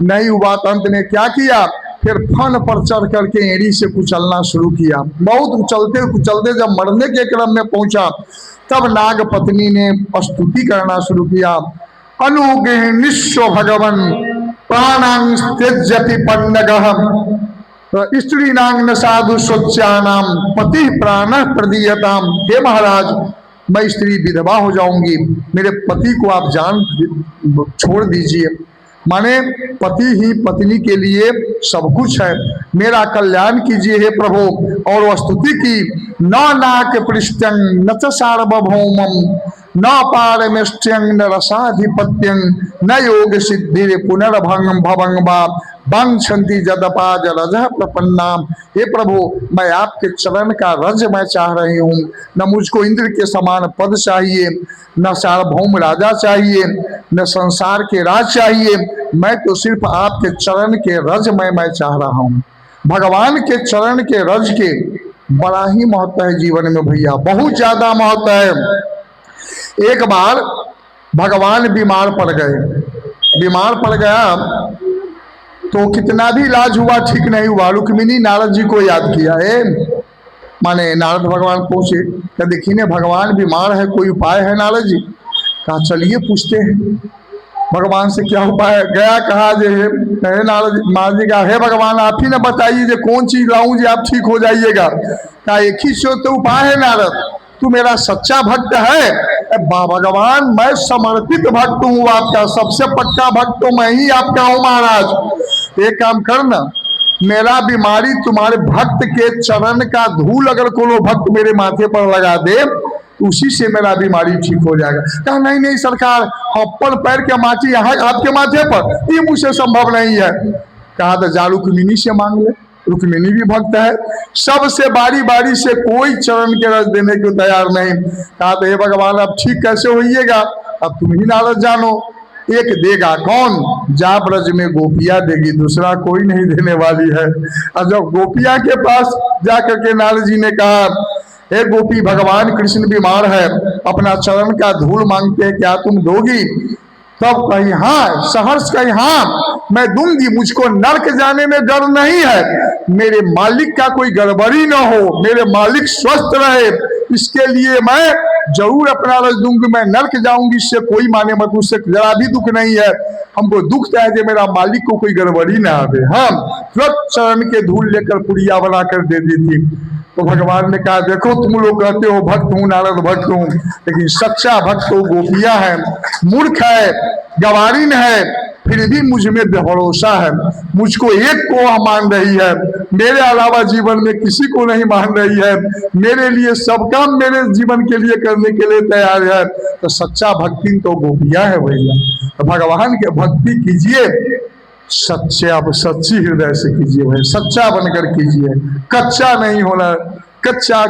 नहीं हुआ तो अंत में क्या किया, फिर फन पर चढ़ करके एड़ी से कुचलना शुरू किया। बहुत उछलते कुचलते जब मरने के क्रम में पहुंचा तब नाग पत्नी ने स्तुति करना शुरू किया। अनुगे निश्व भगवन प्राणांग त्यजति पन्नगः स्त्री नांग न साधु स्वच्छानाम पति प्राण प्रदीयताम। हे महाराज, मैं स्त्री विधवा हो जाऊंगी, मेरे पति को आप जान छोड़ दीजिए। माने पति ही पत्नी के लिए सब कुछ है, मेरा कल्याण कीजिए हे प्रभु। और वह स्तुति की, न नाक पृष्ठंग न च सार्वभौमम न पारमेष्ट्यंग न रसाधिपत्यं न योग सिद्धि पुनर्भंग भवंग वांछन्ति जदपा जरज प्रपन्ना। हे प्रभु, मैं आपके चरण का रज मैं चाह रही हूँ। न मुझको इंद्र के समान पद चाहिए, न सार्वभौम राजा चाहिए, न संसार के राज चाहिए, मैं तो सिर्फ आपके चरण के रज मैं चाह रहा हूँ। भगवान के चरण के रज के बड़ा ही महत्व है जीवन में भैया, बहुत ज्यादा महत्व है। एक बार भगवान बीमार पड़ गए, बीमार पड़ गया तो कितना भी इलाज हुआ ठीक नहीं हुआ। रुक्मिणी नारद जी को याद किया है, माने नारद भगवान पहुंचे, क्या देखिए भगवान बीमार है, कोई उपाय है नारद जी। कहा चलिए पूछते हैं। भगवान से क्या उपाय गया, कहा जे हे नारद महाराज जी का, हे भगवान आप ही ना बताइए जो कौन चीज लाऊं जी आप ठीक हो जाइएगा। कहा एक ही तो उपाय है नारद, तू मेरा सच्चा भक्त है। भगवान मैं समर्पित भक्त हूँ आपका, सबसे पक्का भक्त तो मैं ही आपका हूँ महाराज। एक काम करना, मेरा बीमारी तुम्हारे भक्त के चरण का धूल अगर कोनो भक्त मेरे माथे पर लगा दे उसी से मेरा बीमारी ठीक हो जाएगा। कहा नहीं नहीं सरकार, हप्पड़ पैर के माटी यहाँ आपके माथे पर, ये मुझसे संभव नहीं है। कहा तो जा रुक्मिणी से मांग ले, रुक्मिणी भी भक्त है, सबसे बारी बारी से कोई चरण के रस देने को तैयार नहीं। कहा तो हे भगवान अब ठीक कैसे होइएगा, अब तुम ही नारद जानो। एक देगा कौन, जा ब्रज में गोपिया देगी, दूसरा कोई नहीं देने वाली है। और जब गोपिया के पास जाकर के नारद जी ने कहा हे गोपी भगवान कृष्ण बीमार है, अपना चरण का धूल मांगते हैं, क्या तुम दोगी? तब कही हाँ, सहर्ष कही हाँ मैं दूंगी, मुझको नरक जाने में डर नहीं है, मेरे मालिक का कोई गड़बड़ी ना हो, मेरे मालिक स्वस्थ रहे, इसके लिए मैं जरूर अपना रस दूंगी। मैं नरक जाऊंगी इससे कोई माने मत, उससे जरा भी दुख नहीं है, हमको दुख है कि मेरा मालिक को कोई गड़बड़ी ना आवे। हम तुरंत चरण के धूल लेकर पुड़िया बनाकर दे दी थी। तो भगवान ने कहा देखो तुम लोग कहते हो भक्त हूँ, नारद भक्त हूँ, लेकिन सच्चा भक्त तो गोपिया है, मूर्ख है, गवारीन है, फिर भी मुझ में भरोसा है, मुझको एक को मान रही है, मेरे अलावा जीवन में किसी को नहीं मान रही है, मेरे लिए सब काम मेरे जीवन के लिए करने के लिए तैयार है। तो सच्चा भक्ति तो गोपिया है भैया। तो भगवान के भक्ति कीजिए, सच्चे आप सच्ची हृदय से कीजिए भाई, सच्चा बनकर कीजिए, कच्चा नहीं होना। कच्चा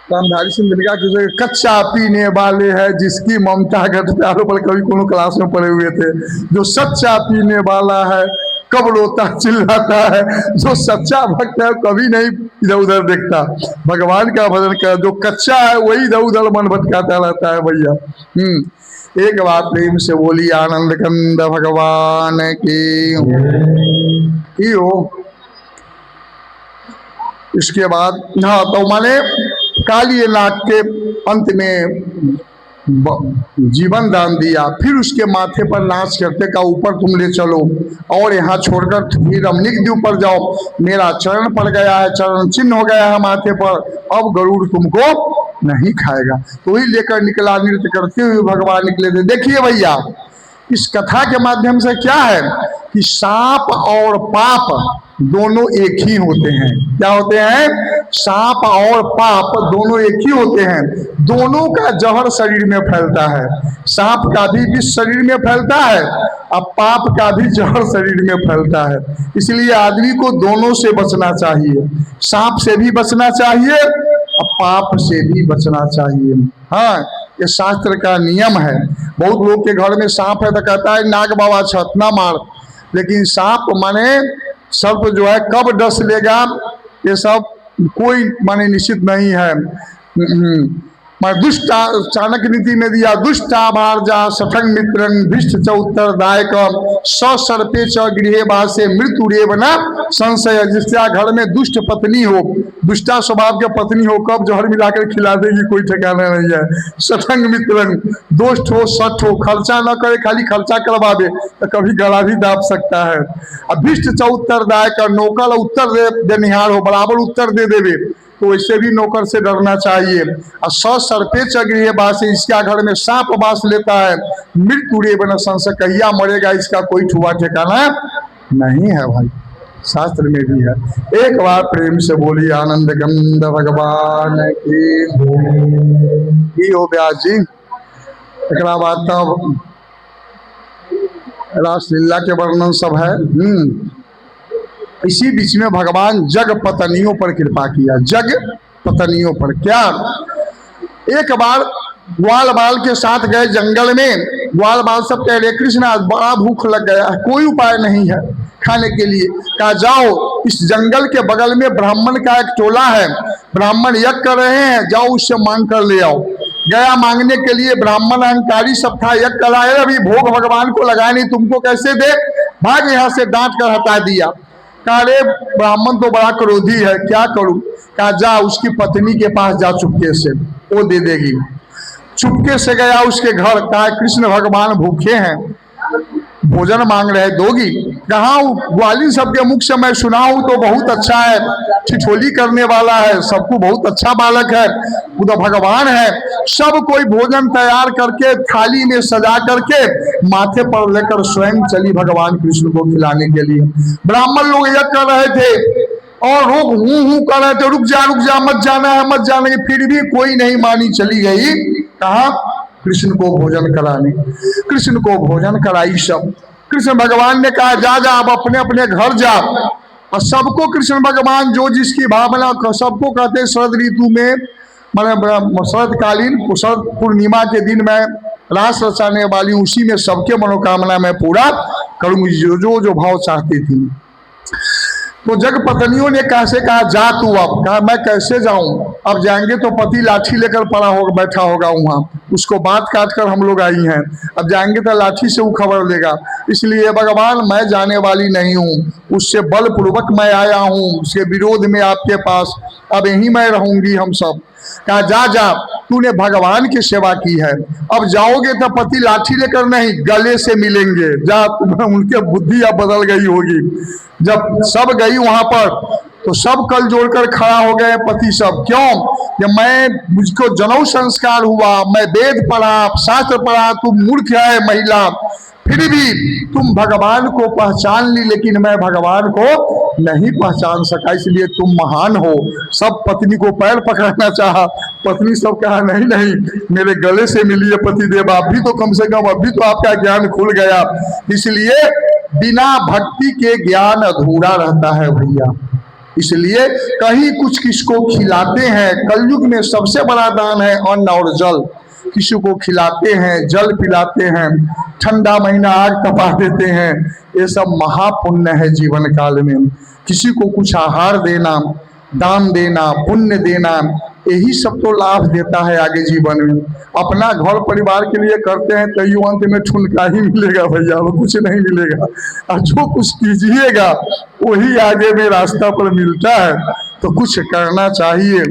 रामधारी सिंह दिनका की कच्चा पीने वाले हैं जिसकी ममता घट प्यारों पर, कभी कोनो क्लास में पढ़े हुए थे, जो सच्चा पीने वाला है कब रोता चिल्लाता है, जो सच्चा भक्त है कभी नहीं इधर उधर देखता, भगवान का भजन कर, जो कच्चा है वही इधर उधर मन भटकाता रहता है भैया। एक बात प्रेम से बोली आनंद कंद भगवान की हो। इसके बाद हाँ तो माने काली नाग के अंत में जीवन दान दिया, फिर उसके माथे पर नाच करते का ऊपर तुम ले चलो और यहाँ छोड़कर फिर रमणीक द्वीप पर जाओ, मेरा चरण पड़ गया है, चरण चिन्ह हो गया है माथे पर, अब गरुड़ तुमको नहीं खाएगा। तो ही लेकर निकला, नृत्य करते हुए भगवान निकले थे। देखिए भैया इस कथा के माध्यम से क्या है कि सांप और पाप दोनों एक ही होते हैं। क्या होते हैं? सांप और पाप दोनों एक ही होते हैं, दोनों का जहर शरीर में फैलता है, सांप का भी विष शरीर में फैलता है और पाप का भी जहर शरीर में फैलता है। इसलिए आदमी को दोनों से बचना चाहिए, सांप से भी बचना चाहिए और पाप से भी बचना चाहिए। हाँ ये शास्त्र का नियम है। बहुत लोग के घर में सांप है तो कहता है नाग बाबा छत ना मार, लेकिन सांप माने सर्प जो है कब डस लेगा ये सब कोई माने निश्चित नहीं है। दुष्ट चाणक्य नीति में दिया दुष्टा भारजा सठंग मित्रं भिष्ट च उत्तरदायक सर्पे च गृहे वासे मृत्यु रेव न संशय। जिसका घर में दुष्ट पत्नी हो, दुष्टा स्वभाव के पत्नी हो, कब जहर मिलाकर खिला देगी कोई ठिकाना नहीं है। सठंग मित्रं, दोस्त हो सठ हो, खर्चा न करे, खाली खर्चा करवा दे तो कभी गला भी दाब सकता है। अब भिष्ट च उत्तरदायक, नौकर उत्तर देनिहार हो, बराबर उत्तर दे देवे, तो वैसे भी नौकर से डरना चाहिए। और सर्पे च गृहे वासे, इसका घर में सांप वास लेता है, मृत्यु रेव न संशय, कहिया मरेगा इसका कोई ठुआ ठिकाना नहीं है भाई, शास्त्र में भी है। एक बार प्रेम से बोली आनंद गंध भगवान की हो व्यास जी। एक बात तब रासलीला के वर्णन सब है। इसी बीच में भगवान जग पत्नियों पर कृपा किया, जग पत्नियों पर। क्या? एक बार ग्वाल बाल के साथ गए जंगल में, ग्वाल बाल सब कह रहे कृष्ण आज बड़ा भूख लग गया है, कोई उपाय नहीं है खाने के लिए। कहा जाओ इस जंगल के बगल में ब्राह्मण का एक टोला है, ब्राह्मण यज्ञ कर रहे हैं, जाओ उससे मांग कर ले आओ। गया मांगने के लिए, ब्राह्मण अहंकारी सब था, यज्ञ कराए अभी भोग भगवान को लगाए नहीं, तुमको कैसे दे, भाग यहाँ से, डांट कर हटा दिया। कहा रे ब्राह्मण तो बड़ा क्रोधी है, क्या करूं? कहा जा उसकी पत्नी के पास जा चुपके से, वो दे देगी। चुपके से गया उसके घर, कहा कृष्ण भगवान भूखे हैं, भोजन मांग रहे, दोगी? कहा ग्वालिन सबके मुख से मैं सुना हूं तो बहुत अच्छा है, ठिठोली करने वाला है, सबको बहुत अच्छा बालक है, वो तो भगवान है। सब कोई भोजन तैयार करके थाली में सजा करके माथे पर लेकर स्वयं चली भगवान कृष्ण को खिलाने के लिए। ब्राह्मण लोग यह कर रहे थे और लोग हूं कर रहे थे, रुक जा मत जाना है मत जाना है, फिर भी कोई नहीं मानी, चली गई कहा कृष्ण को भोजन कराने। कृष्ण को भोजन कराई सब। कृष्ण भगवान ने कहा जा जा अब अपने अपने घर जा। और सबको कृष्ण भगवान जो जिसकी भावना, सबको कहते शरद ऋतु में, मतलब शरदकालीन शरद पूर्णिमा के दिन मैं रास रचाने वाली, उसी में सबके मनोकामना मैं पूरा करूंगी जो जो जो भाव चाहती थी। तो जग पत्नियों ने कैसे कहा जा तू, अब कहा मैं कैसे जाऊं, अब जाएंगे तो पति लाठी लेकर पड़ा होगा, बैठा होगा वहां, उसको बात काट कर हम लोग आई हैं, अब जाएंगे तो लाठी से वो खबर लेगा, इसलिए भगवान मैं जाने वाली नहीं हूं, उससे बलपूर्वक मैं आया हूं, उसके विरोध में आपके पास, अब यहीं मैं रहूंगी हम सब। कहा जा जा तूने भगवान की सेवा की है, अब जाओगे तो पति लाठी लेकर नहीं गले से मिलेंगे, जा। उनके बुद्धि अब बदल गई होगी। जब सब गई वहां पर तो सब कल जोड़कर खड़ा हो गए पति सब, क्यों? जब मैं, मुझको जनेऊ संस्कार हुआ, मैं वेद पढ़ा, शास्त्र पढ़ा, तुम मूर्ख है महिला, फिर भी तुम भगवान को पहचान ली, लेकिन मैं भगवान को नहीं पहचान सका, इसलिए तुम महान हो। सब पत्नी को पैर पकड़ना चाहा, पत्नी सब कहा नहीं नहीं मेरे गले से मिलिए पतिदेव, आप भी तो कम से कम अभी तो आपका ज्ञान खुल गया। इसलिए बिना भक्ति के ज्ञान अधूरा रहता है भैया, इसलिए कहीं कुछ किसको खिलाते हैं। कलयुग में सबसे बड़ा दान है अन्न और जल, किसी को खिलाते हैं, जल पिलाते हैं, ठंडा महीना आग तपा देते हैं, ये सब महापुण्य है जीवन काल में। किसी को कुछ आहार देना, दान देना, पुण्य देना, यही सब तो लाभ देता है आगे जीवन में। अपना घर परिवार के लिए करते हैं तो अंत में ठुनका ही मिलेगा भैया, वो कुछ नहीं मिलेगा, और जो कुछ कीजिएगा वही आगे में रास्ता पर मिलता है, तो कुछ करना चाहिए।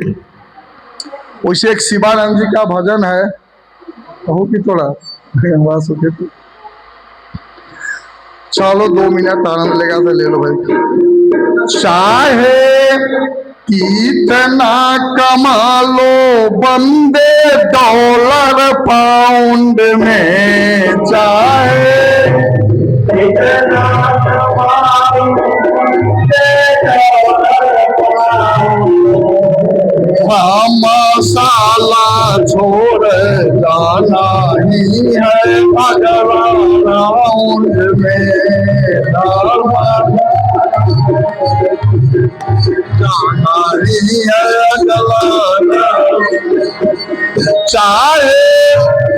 वैसे एक शिवानंद जी का भजन है, कहो कि थोड़ा आवाज होते तो चलो 2 मिनट आनंद लेगा तो ले लो भाई। चाहे कितना कमा लो बंदे डॉलर पाउंड में, चाहे कितना कमा लो मसाला छोड़ जाना ही है अगला राउंड में, जाना ही है अगला। चाहे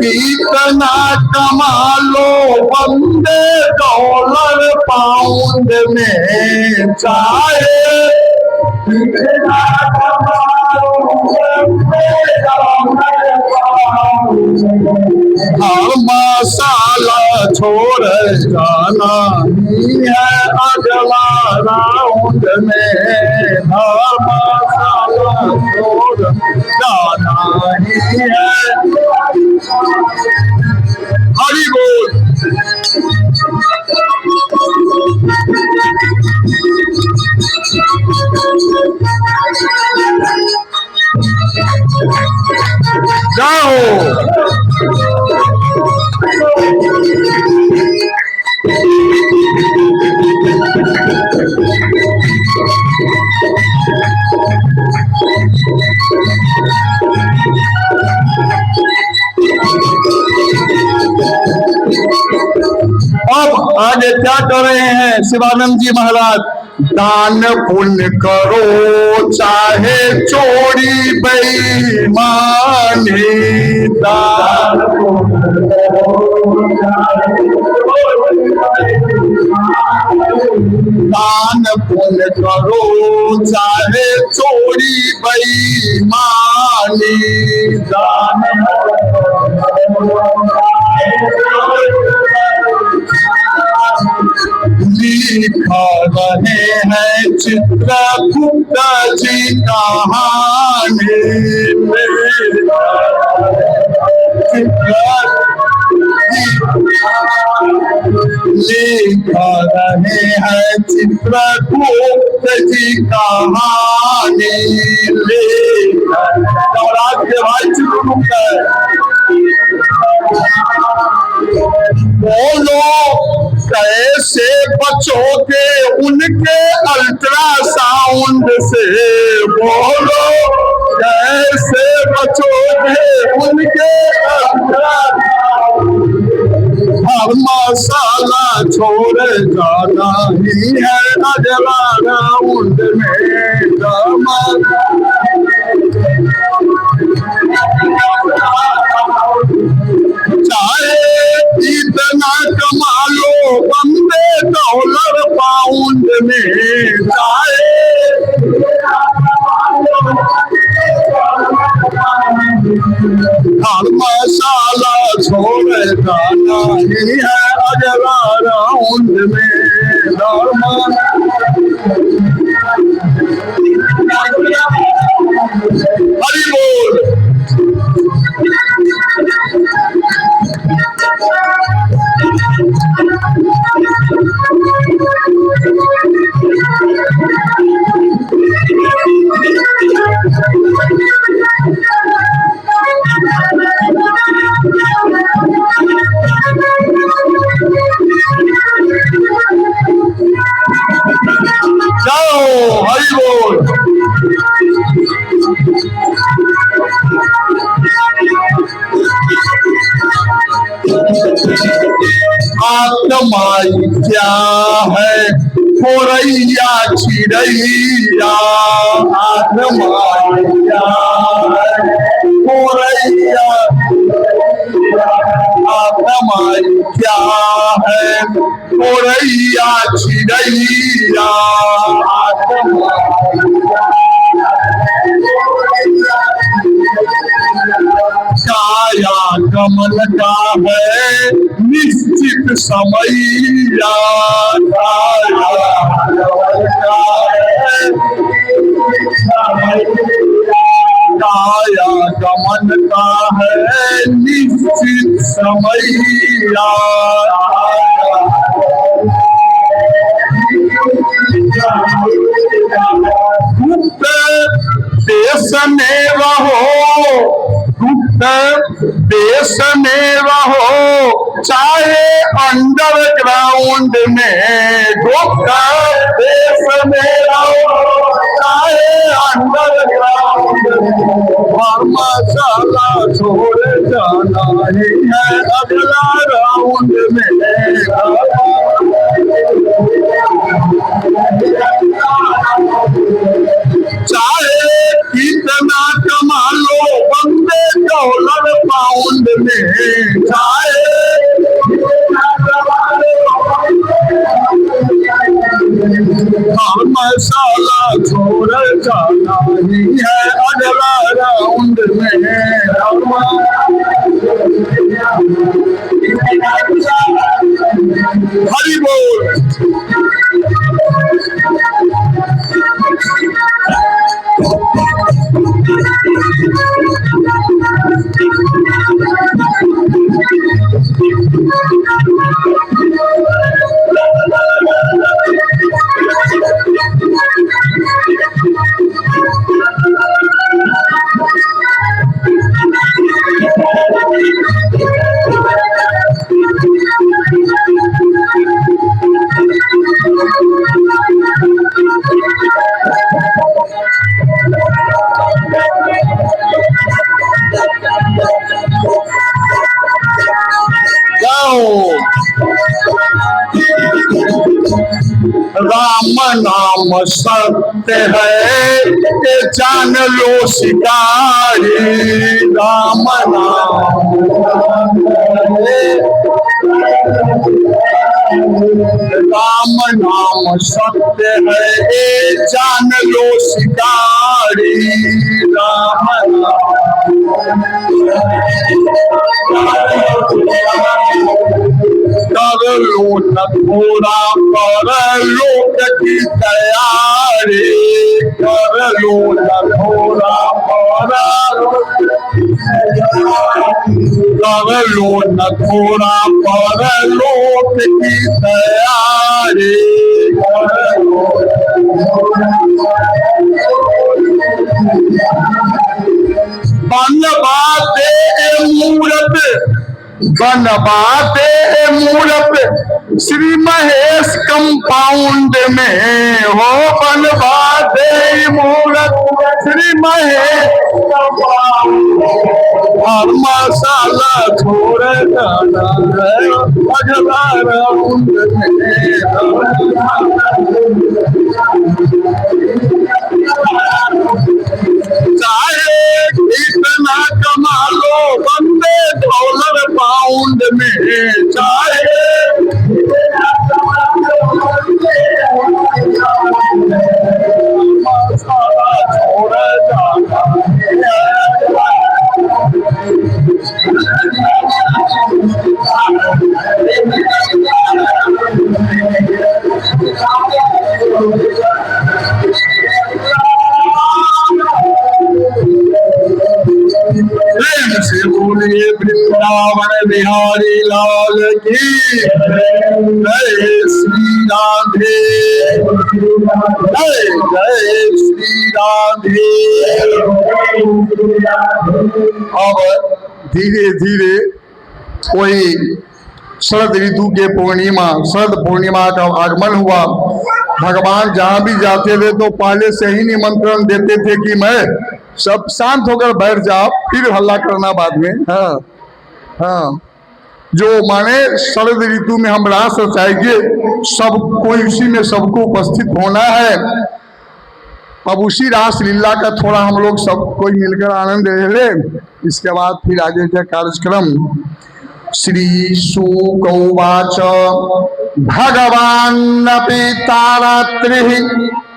कितना कमा लो बंदे डॉलर पाउंड में, चाहे कितना कमा मसाला छोड़ जाना ही है अगला राउंड में, मसाला छोड़ जाना ही है। हरि बोल। जाओ अब आगे क्या कर रहे हैं शिवानंद जी महाराज? दान पुण्य करो चाहे चोरी बेईमानी, दान पुण्य करो चाहे चोरी बेईमानी, दान लिखा रहे हैं चित्रगुप्त जी कहानी, लिखा रहे हैं चित्रकूट जी कहानी। नवराज के भाई चित्रकूट है। बोलो कैसे बचोगे उनके अल्ट्रासाउंड से, बोलो कैसे बचोगे उनके धर्मशाला छोड़ जाना ही है अगला राउंड में। चाहे इतना कमा लो बंदे डॉलर पाउंड में, चाहे धर्मशाला छोड़ जाना ही है अगला राउंड में। हरि बोल। जाओ हरि बोल। आत्माई क्या है फोरैया चिड़ैया, आत्माई क्या है फोरैया, आत्माई क्या है फोरैया चिड़ैया, काया कमल का है निश्चित समैया, काया कमल का है, काया कमल का है निश्चित समैया। गुप्त देश में रहो, गुप्त देश में रहो चाहे अंडरग्राउंड में, गुप्त देश में रहो चाहे अंडरग्राउंड में। धर्मशाला छोड़ जाना ही है अगला राउंड में। चाहे कितना कमा लो बंदे डॉलर पाउंड में, चाहे धर्मशाला छोड़ जाना ही है अगला राउंड में। हरि बोल। राम नाम सत्य है ये जान लो शिकारी, राम नाम सत्य है ये जान लो शिकारी, राम कर लो न थोड़ा कर लोक की तैयारी, कर लो न थोड़ा कर लो न थोड़ा परलोक की तैयारी। बनवाते मूरत, बनवाते मूरत श्री महेश कंपाउंड में हो, बनवाते मूरत श्री महेश और मसाला छोड़ जाना है अगला राउंड में। चाहे कितना कमा लो बंदे डॉलर पाउंड में, चाहे मसाला छोड़ जाना प्रेम से बोलिए वृंदावन बिहारी लाल की जय श्री राधे, जय जय श्री राधे। अब धीरे धीरे कोई शरद ऋतु के पूर्णिमा, शरद पूर्णिमा का आगमन हुआ। भगवान जहां भी जाते थे तो पहले से ही निमंत्रण देते थे कि मैं सब शांत होकर बैठ जाओ, फिर हल्ला करना बाद में। हाँ हाँ, जो माने शरद ऋतु में हम रास रचाएंगे, सब कोई उसी में सबको उपस्थित होना है। अब उसी रास लीला का थोड़ा हम लोग सब कोई मिलकर आनंद ले ले, इसके बाद फिर आगे का कार्यक्रम। श्री शुक उवाच भगवान् तारात्रिः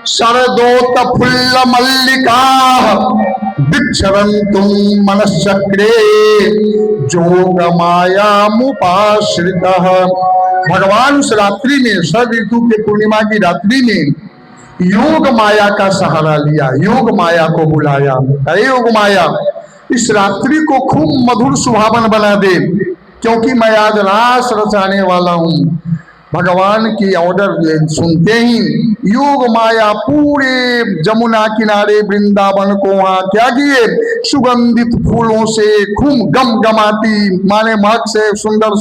शरदोत्फुल्ल मल्लिका विक्षरन्तुं मनश्चक्रे जोग मायामुपाश्रितः। भगवान उस रात्रि में, शरद ऋतु के पूर्णिमा की रात्रि में योग माया का सहारा लिया, योग माया को बुलाया। अरे योग माया, इस रात्रि को खूब मधुर सुहावन बना दे, क्योंकि मैं आज रास रचाने वाला हूँ। भगवान की ऑर्डर सुनते ही योग माया पूरे जमुना किनारे वृंदावन को वहां क्या किए, सुगंधित फूलों से खूब गमगमाती माने महक से सुंदर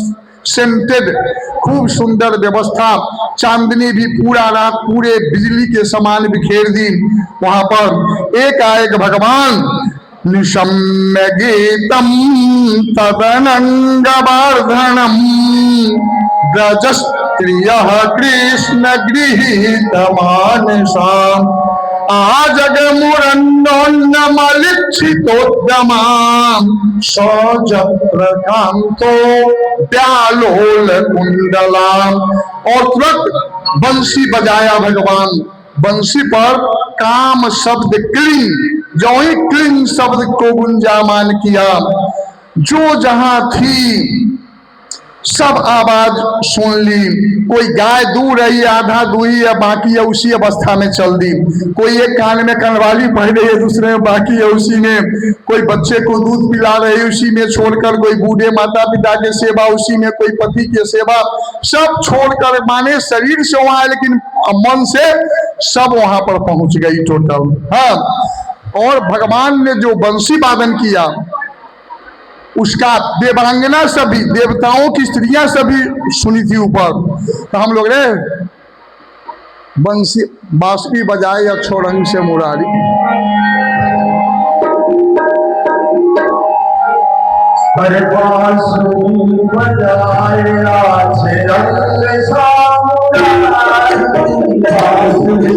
सेंटेड, खूब सुंदर व्यवस्था। चांदनी भी पूरा रात पूरे बिजली के समान बिखेर दी। वहां पर एकाएक भगवान निशम्य गीतम तदनंगवर्धनम ब्रजस्त्रियः कृष्ण गृहीत मानसाम् आजगमुरन्नोन्नमलिक्षितोद्यमाम् सजप्रकान्तो व्यालोल कुंडलाम्। और तुरंत बंसी बजाया भगवान। बंसी पर काम शब्द क्लिंग, जो ही क्लिंग शब्द को गुंजामान किया, जो जहां थी सब आवाज सुन ली। कोई गाय दूर रही, आधा दूरी है, बाकी है उसी अवस्था में चल दी। कोई एक कान में कनवाली पहन रही है, दूसरे में बाकी है उसी में। कोई बच्चे को दूध पिला रही है उसी में छोड़कर, कोई बूढ़े माता पिता की सेवा उसी में, कोई पति की सेवा, सब छोड़कर माने शरीर से वहां है लेकिन मन से सब वहां पर पहुंच गई टोटल। हाँ, और भगवान ने जो बंसी वादन किया उसका देवांगना सभी, देवताओं की स्त्रियां सभी सुनी थी ऊपर। तो हम लोग ने बंसी बांसुरी बजाए अक्षो रंग से मुरारी। अरे बांसुरी बजाए अच्छे रंग सा मुरारी, बांसुरी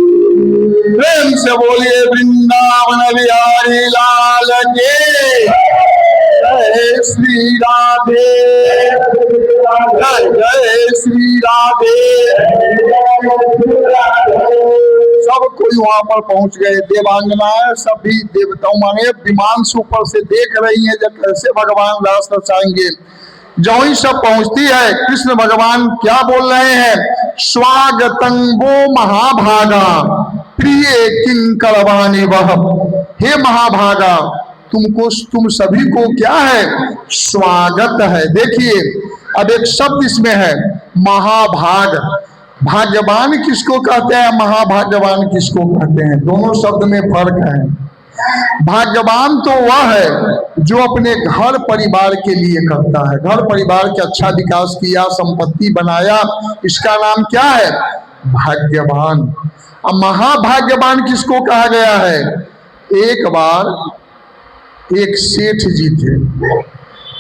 प्रेम से बोलिए वृंदावन बिहारी बिहारी लाल के जय श्री राधे, जय जय श्री राधे। सब कोई वहां पर पहुंच गए। देवांगनाएं सभी देवताओं माने विमान से ऊपर से देख रही हैं जब कैसे भगवान रास रचाएंगे। जो ही सब पहुंचती है, कृष्ण भगवान क्या बोल रहे हैं, स्वागतं वो महाभागा प्रिय किंकरवाणी वह। हे महाभागा, तुम सभी को क्या है, स्वागत है। देखिए अब एक शब्द इसमें है, महाभाग। भाग्यवान किसको कहते हैं, महाभाग्यवान किसको कहते हैं, दोनों शब्द में फर्क है। भाग्यवान तो वह है जो अपने घर परिवार के लिए करता है, घर परिवार का अच्छा विकास किया, संपत्ति बनाया, इसका नाम क्या है, भाग्यवान। अब महाभाग्यवान किसको कहा गया है, एक बार एक सेठ जी थे।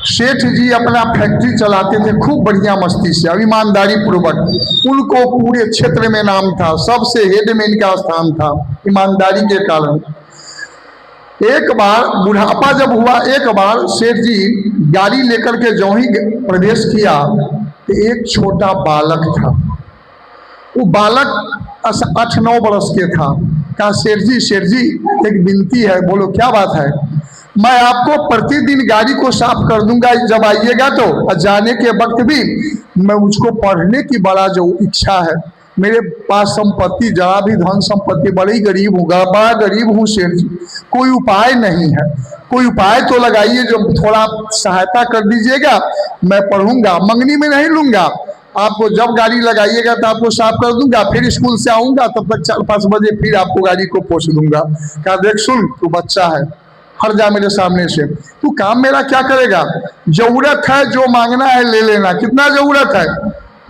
सेठ जी अपना फैक्ट्री चलाते थे खूब बढ़िया मस्ती से, अब ईमानदारी पूर्वक। उनको पूरे क्षेत्र में नाम था, सबसे हेड में इनका स्थान था ईमानदारी के कारण। एक बार बुढ़ापा जब हुआ, एक बार सेठ जी गाड़ी लेकर के जो ही प्रवेश किया तो एक छोटा बालक था। वो बालक 8-9 वर्ष के था। कहा सेठ जी एक विनती है। बोलो क्या बात है। मैं आपको प्रतिदिन गाड़ी को साफ कर दूंगा जब आइएगा तो, और जाने के वक्त भी मैं मुझको पढ़ने की बड़ा जो इच्छा है। मेरे पास संपत्ति जरा भी धन संपत्ति, बड़ी गरीब हूँ, बड़ा गरीब हूँ सेठ जी, कोई उपाय नहीं है। कोई उपाय तो लगाइए, जो थोड़ा सहायता कर दीजिएगा, मैं पढ़ूंगा, मंगनी में नहीं लूंगा। आपको जब गाड़ी लगाइएगा तो आपको साफ कर दूंगा, फिर स्कूल से आऊंगा, तब तक 4-5 बजे फिर आपको गाड़ी को पोंछ दूंगा। कहा देख सुन, तू बच्चा है, हट जा मेरे सामने से। तू काम मेरा क्या करेगा, जरूरत है जो मांगना है ले लेना। कितना जरूरत है,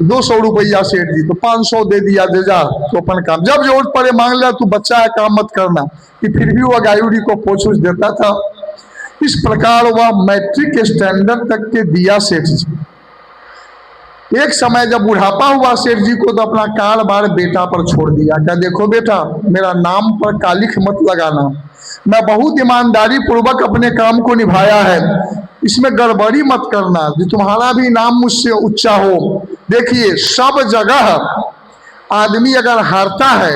200 रुपया सेठ जी, तो 500 दे दिया, दे जा तो अपन काम, जब जरूरत पड़े मांग लिया, तू बच्चा है काम मत करना। कि फिर भी वह गाड़ी को पोंछ देता था। इस प्रकार वह मैट्रिक स्टैंडर्ड तक के दिया सेठ जी। एक समय जब बुढ़ापा हुआ सेठ जी को, तो अपना कारोबार बेटा पर छोड़ दिया। क्या देखो बेटा, मेरा नाम पर कालिख मत लगाना, मैं बहुत ईमानदारी पूर्वक अपने काम को निभाया है, इसमें गड़बड़ी मत करना, जो तुम्हारा भी नाम मुझसे ऊंचा हो। देखिए सब जगह आदमी अगर हारता है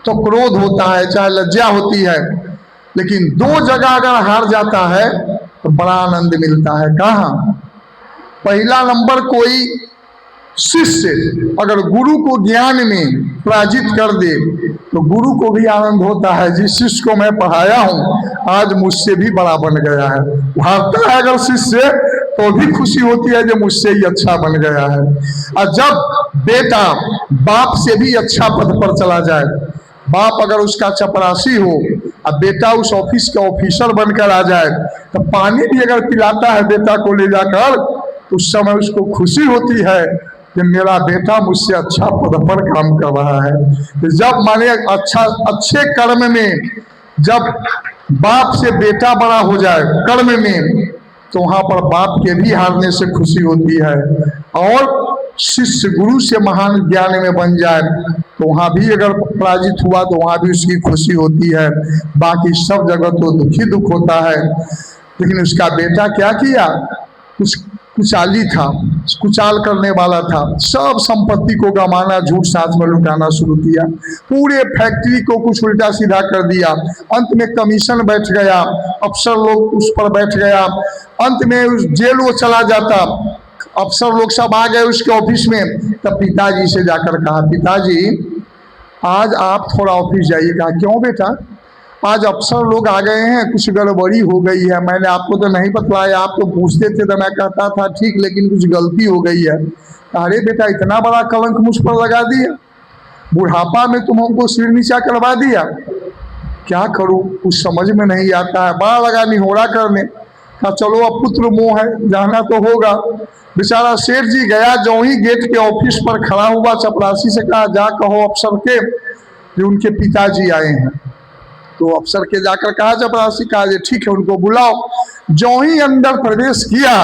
तो क्रोध होता है, चाहे लज्जा होती है, लेकिन 2 जगह अगर हार जाता है तो बड़ा आनंद मिलता है। कहाँ, पहला नंबर, कोई शिष्य अगर गुरु को ज्ञान में पराजित कर दे तो गुरु को भी आनंद होता है, जिस शिष्य को मैं पढ़ाया हूं आज मुझसे भी बड़ा बन गया है। हारता है अगर शिष्य तो भी खुशी होती है जो मुझसे ही अच्छा बन गया है। और जब बेटा बाप से भी अच्छा पद पर चला जाए, बाप अगर उसका चपरासी हो और बेटा उस ऑफिस का ऑफिसर बनकर आ जाए, तो पानी भी अगर पिलाता है बेटा को ले जाकर, तो उस समय उसको खुशी होती है कि मेरा बेटा मुझसे अच्छा पद पर काम कर रहा है। जब माने अच्छे कर्म में जब बाप से बेटा बड़ा हो जाए कर्म में, तो वहां पर बाप के भी हारने से खुशी होती है। और शिष्य गुरु से महान ज्ञान में बन जाए तो वहां भी अगर पराजित हुआ तो वहां भी उसकी खुशी होती है। बाकी सब जगह तो दुखी दुख होता है। लेकिन उसका बेटा क्या किया, कुचाली था, कुचाल करने वाला था, सब संपत्ति को गंवाना, झूठ साथ में लुटाना शुरू किया, पूरे फैक्ट्री को कुछ उल्टा सीधा कर दिया। अंत में कमीशन बैठ गया, अफसर लोग उस पर बैठ गया, अंत में उस जेल वो चला जाता। अफसर लोग सब आ गए उसके ऑफिस में, तब पिताजी से जाकर कहा, पिताजी आज आप थोड़ा ऑफिस जाइए। कहा क्यों बेटा, आज अफसर लोग आ गए हैं, कुछ गड़बड़ी हो गई है, मैंने आपको तो नहीं बतलाया, आप तो पूछते थे तो मैं कहता था ठीक, लेकिन कुछ गलती हो गई है। अरे बेटा इतना बड़ा कलंक मुझ पर लगा दिया, बुढ़ापा में तुम हमको सिर नीचा करवा दिया, क्या करूं कुछ समझ में नहीं आता है। बड़ा लगा निहोरा करने का, चलो अब पुत्र मोह है, जाना तो होगा। बेचारा सेठ जी गया, जो ही गेट के ऑफिस पर खड़ा हुआ, चपरासी से कहा जा कहो अफसर के कि उनके पिताजी आए हैं। तो अफसर के जाकर कहा, चपरासी कहा ठीक है उनको बुलाओ। जो ही अंदर प्रवेश किया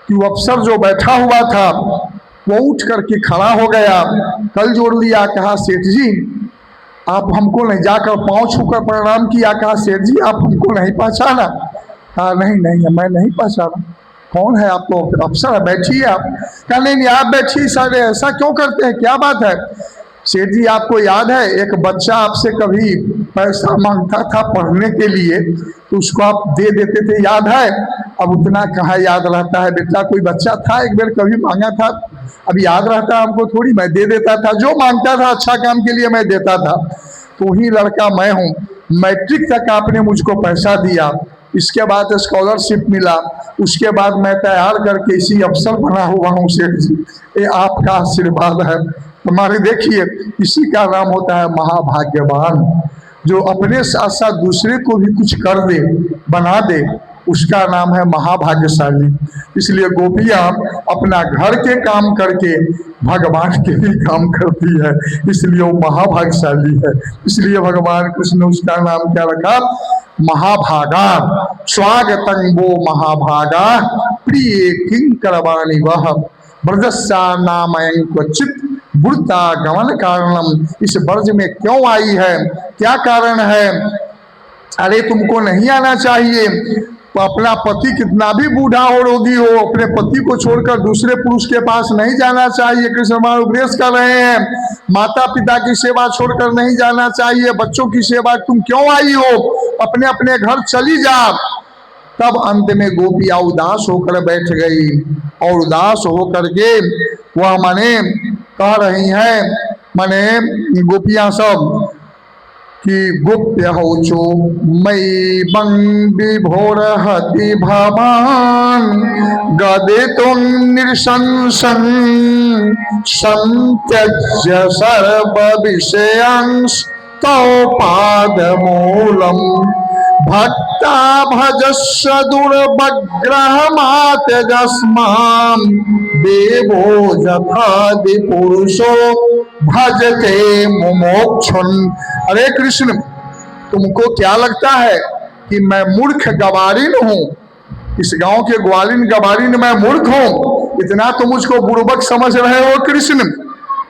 कि वो अफसर जो बैठा हुआ था वो उठ करके खड़ा हो गया, कल जोड़ लिया, कहा सेठ जी आप हमको नहीं, जाकर पाँव छूकर प्रणाम किया, कहा सेठ जी आप हमको नहीं पहचाना? कहा नहीं नहीं मैं नहीं पहचाना। कौन है आप? तो अफसर है, बैठिए आप। कहा नहीं नहीं आप बैठिए। सर ऐसा क्यों करते हैं, क्या बात है? सेठ जी आपको याद है एक बच्चा आपसे कभी पैसा मांगता था पढ़ने के लिए, तो उसको आप दे देते थे, याद है? अब उतना कहाँ याद रहता है बेटा, कोई बच्चा था एक बार कभी मांगा था, अब याद रहता है हमको थोड़ी। मैं दे देता था, जो मांगता था अच्छा काम के लिए मैं देता था। तो वही लड़का मैं हूँ। मैट्रिक तक आपने मुझको पैसा दिया, इसके बाद स्कॉलरशिप मिला, उसके बाद मैं तैयार करके इसी अफसर बना हुआ हूँ सेठ जी, ये आपका आशीर्वाद है हमारे। देखिए इसी का नाम होता है महाभाग्यवान, जो अपने साथ साथ दूसरे को भी कुछ कर दे, बना दे, उसका नाम है महाभाग्यशाली। इसलिए गोपियां अपना घर के काम करके भगवान के भी काम करती है, इसलिए वो महाभाग्यशाली है। इसलिए भगवान कृष्ण ने उसका नाम क्या रखा? महाभागा। स्वागतं वो महाभागा प्रिय किंकरवाणी वह ब्रजस्या नामयं क्वचित बुढ़ता गमन कारणम। इस ब्रज में क्यों आई है, क्या कारण है? अरे तुमको नहीं आना चाहिए। अपना पति कितना भी बूढ़ा हो, रोगी हो, अपने पति को छोड़कर दूसरे पुरुष के पास नहीं जाना चाहिए। कृष्ण भगवान उपदेश कर रहे हैं, माता पिता की सेवा छोड़कर नहीं जाना चाहिए, बच्चों की सेवा। तुम क्यों आई हो? अपने अपने घर चली जा। तब अंत में गोपियां उदास होकर बैठ गई, और उदास होकर के वह माने कह रही हैं, माने गोपियां सब कि गोप्य हो चो मई बंग विभोर हति भवान गदे तुम निरसंसन संत्यज्य सर्व विषयांश तो पाद मूलम भक्ता भजस्व दुर्भग्रह मात्यजस्माम देवो जथादि पुरुषो भजते मुमोक्षुन। अरे कृष्ण तुमको क्या लगता है कि मैं मूर्ख गवारिन हूँ? इस गांव के ग्वालिन गवारिन मैं मूर्ख हूँ? इतना तुम मुझको बुड़बक समझ रहे हो कृष्ण,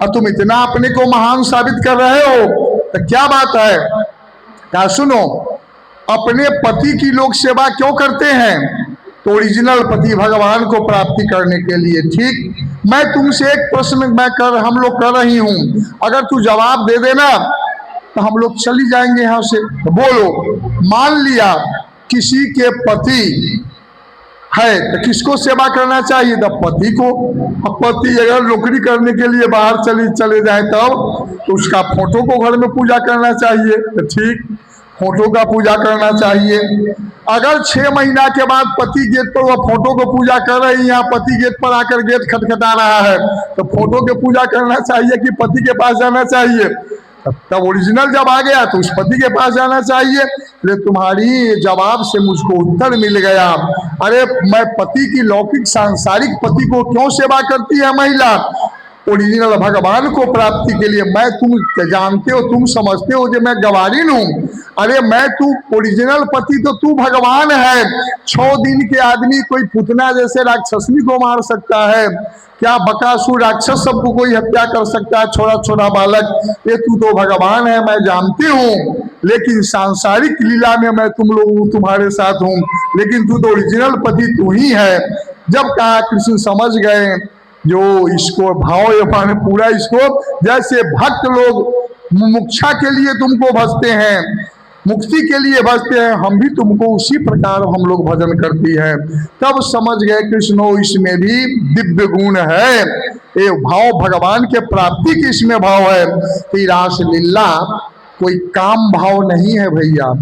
और तुम इतना अपने को महान साबित कर रहे हो, तो क्या बात है? क्या सुनो, अपने पति की लोग सेवा क्यों करते हैं? तो ओरिजिनल पति भगवान को प्राप्ति करने के लिए। ठीक, मैं तुमसे एक प्रश्न हम लोग कर रही हूं, अगर तू जवाब दे देना तो हम लोग चली जाएंगे यहाँ से। बोलो, मान लिया किसी के पति है तो किसको सेवा करना चाहिए? तो पति को। अब पति अगर नौकरी करने के लिए बाहर चले जाए तब तो उसका फोटो को घर में पूजा करना चाहिए, तो ठीक फोटो का पूजा करना चाहिए। अगर 6 महीना के बाद पति गेट पर वह फोटो को पूजा कर रही है, यहाँ पति गेट पर आकर गेट खटखटा रहा है, तो फोटो के पूजा करना चाहिए कि पति के पास जाना चाहिए? तब ओरिजिनल जब आ गया तो उस पति के पास जाना चाहिए। ले तुम्हारी जवाब से मुझको उत्तर मिल गया। अरे मैं पति की लौकिक सांसारिक पति को क्यों सेवा करती है महिला? ओरिजिनल भगवान को प्राप्ति के लिए। मैं, तुम जानते हो, तुम समझते हो कि मैं गवारिन हूँ। अरे मैं, तू ओरिजिनल पति तो तू भगवान है। 6 दिन के आदमी कोई पुतना जैसे राक्षसनी को मार सकता है क्या? बकासुर राक्षस सबको कोई हत्या कर सकता है, छोटा छोटा बालक। ये तू तो भगवान है, मैं जानती हूँ, लेकिन सांसारिक लीला में मैं तुम लोग तुम्हारे साथ हूँ, लेकिन तू तो ओरिजिनल पति तू ही है। जब कहा कृष्ण समझ गए जो इसको भाव ये पूरा, इसको जैसे भक्त लोग मुमुक्षा के लिए तुमको भजते हैं, मुक्ति के लिए भजते हैं, हम भी तुमको उसी प्रकार हम लोग भजन करती हैं। तब समझ गए कृष्णो इसमें भी दिव्य गुण है, ये भाव भगवान के प्राप्ति की इसमें भाव है। तो रास लीला कोई काम भाव नहीं है भैया,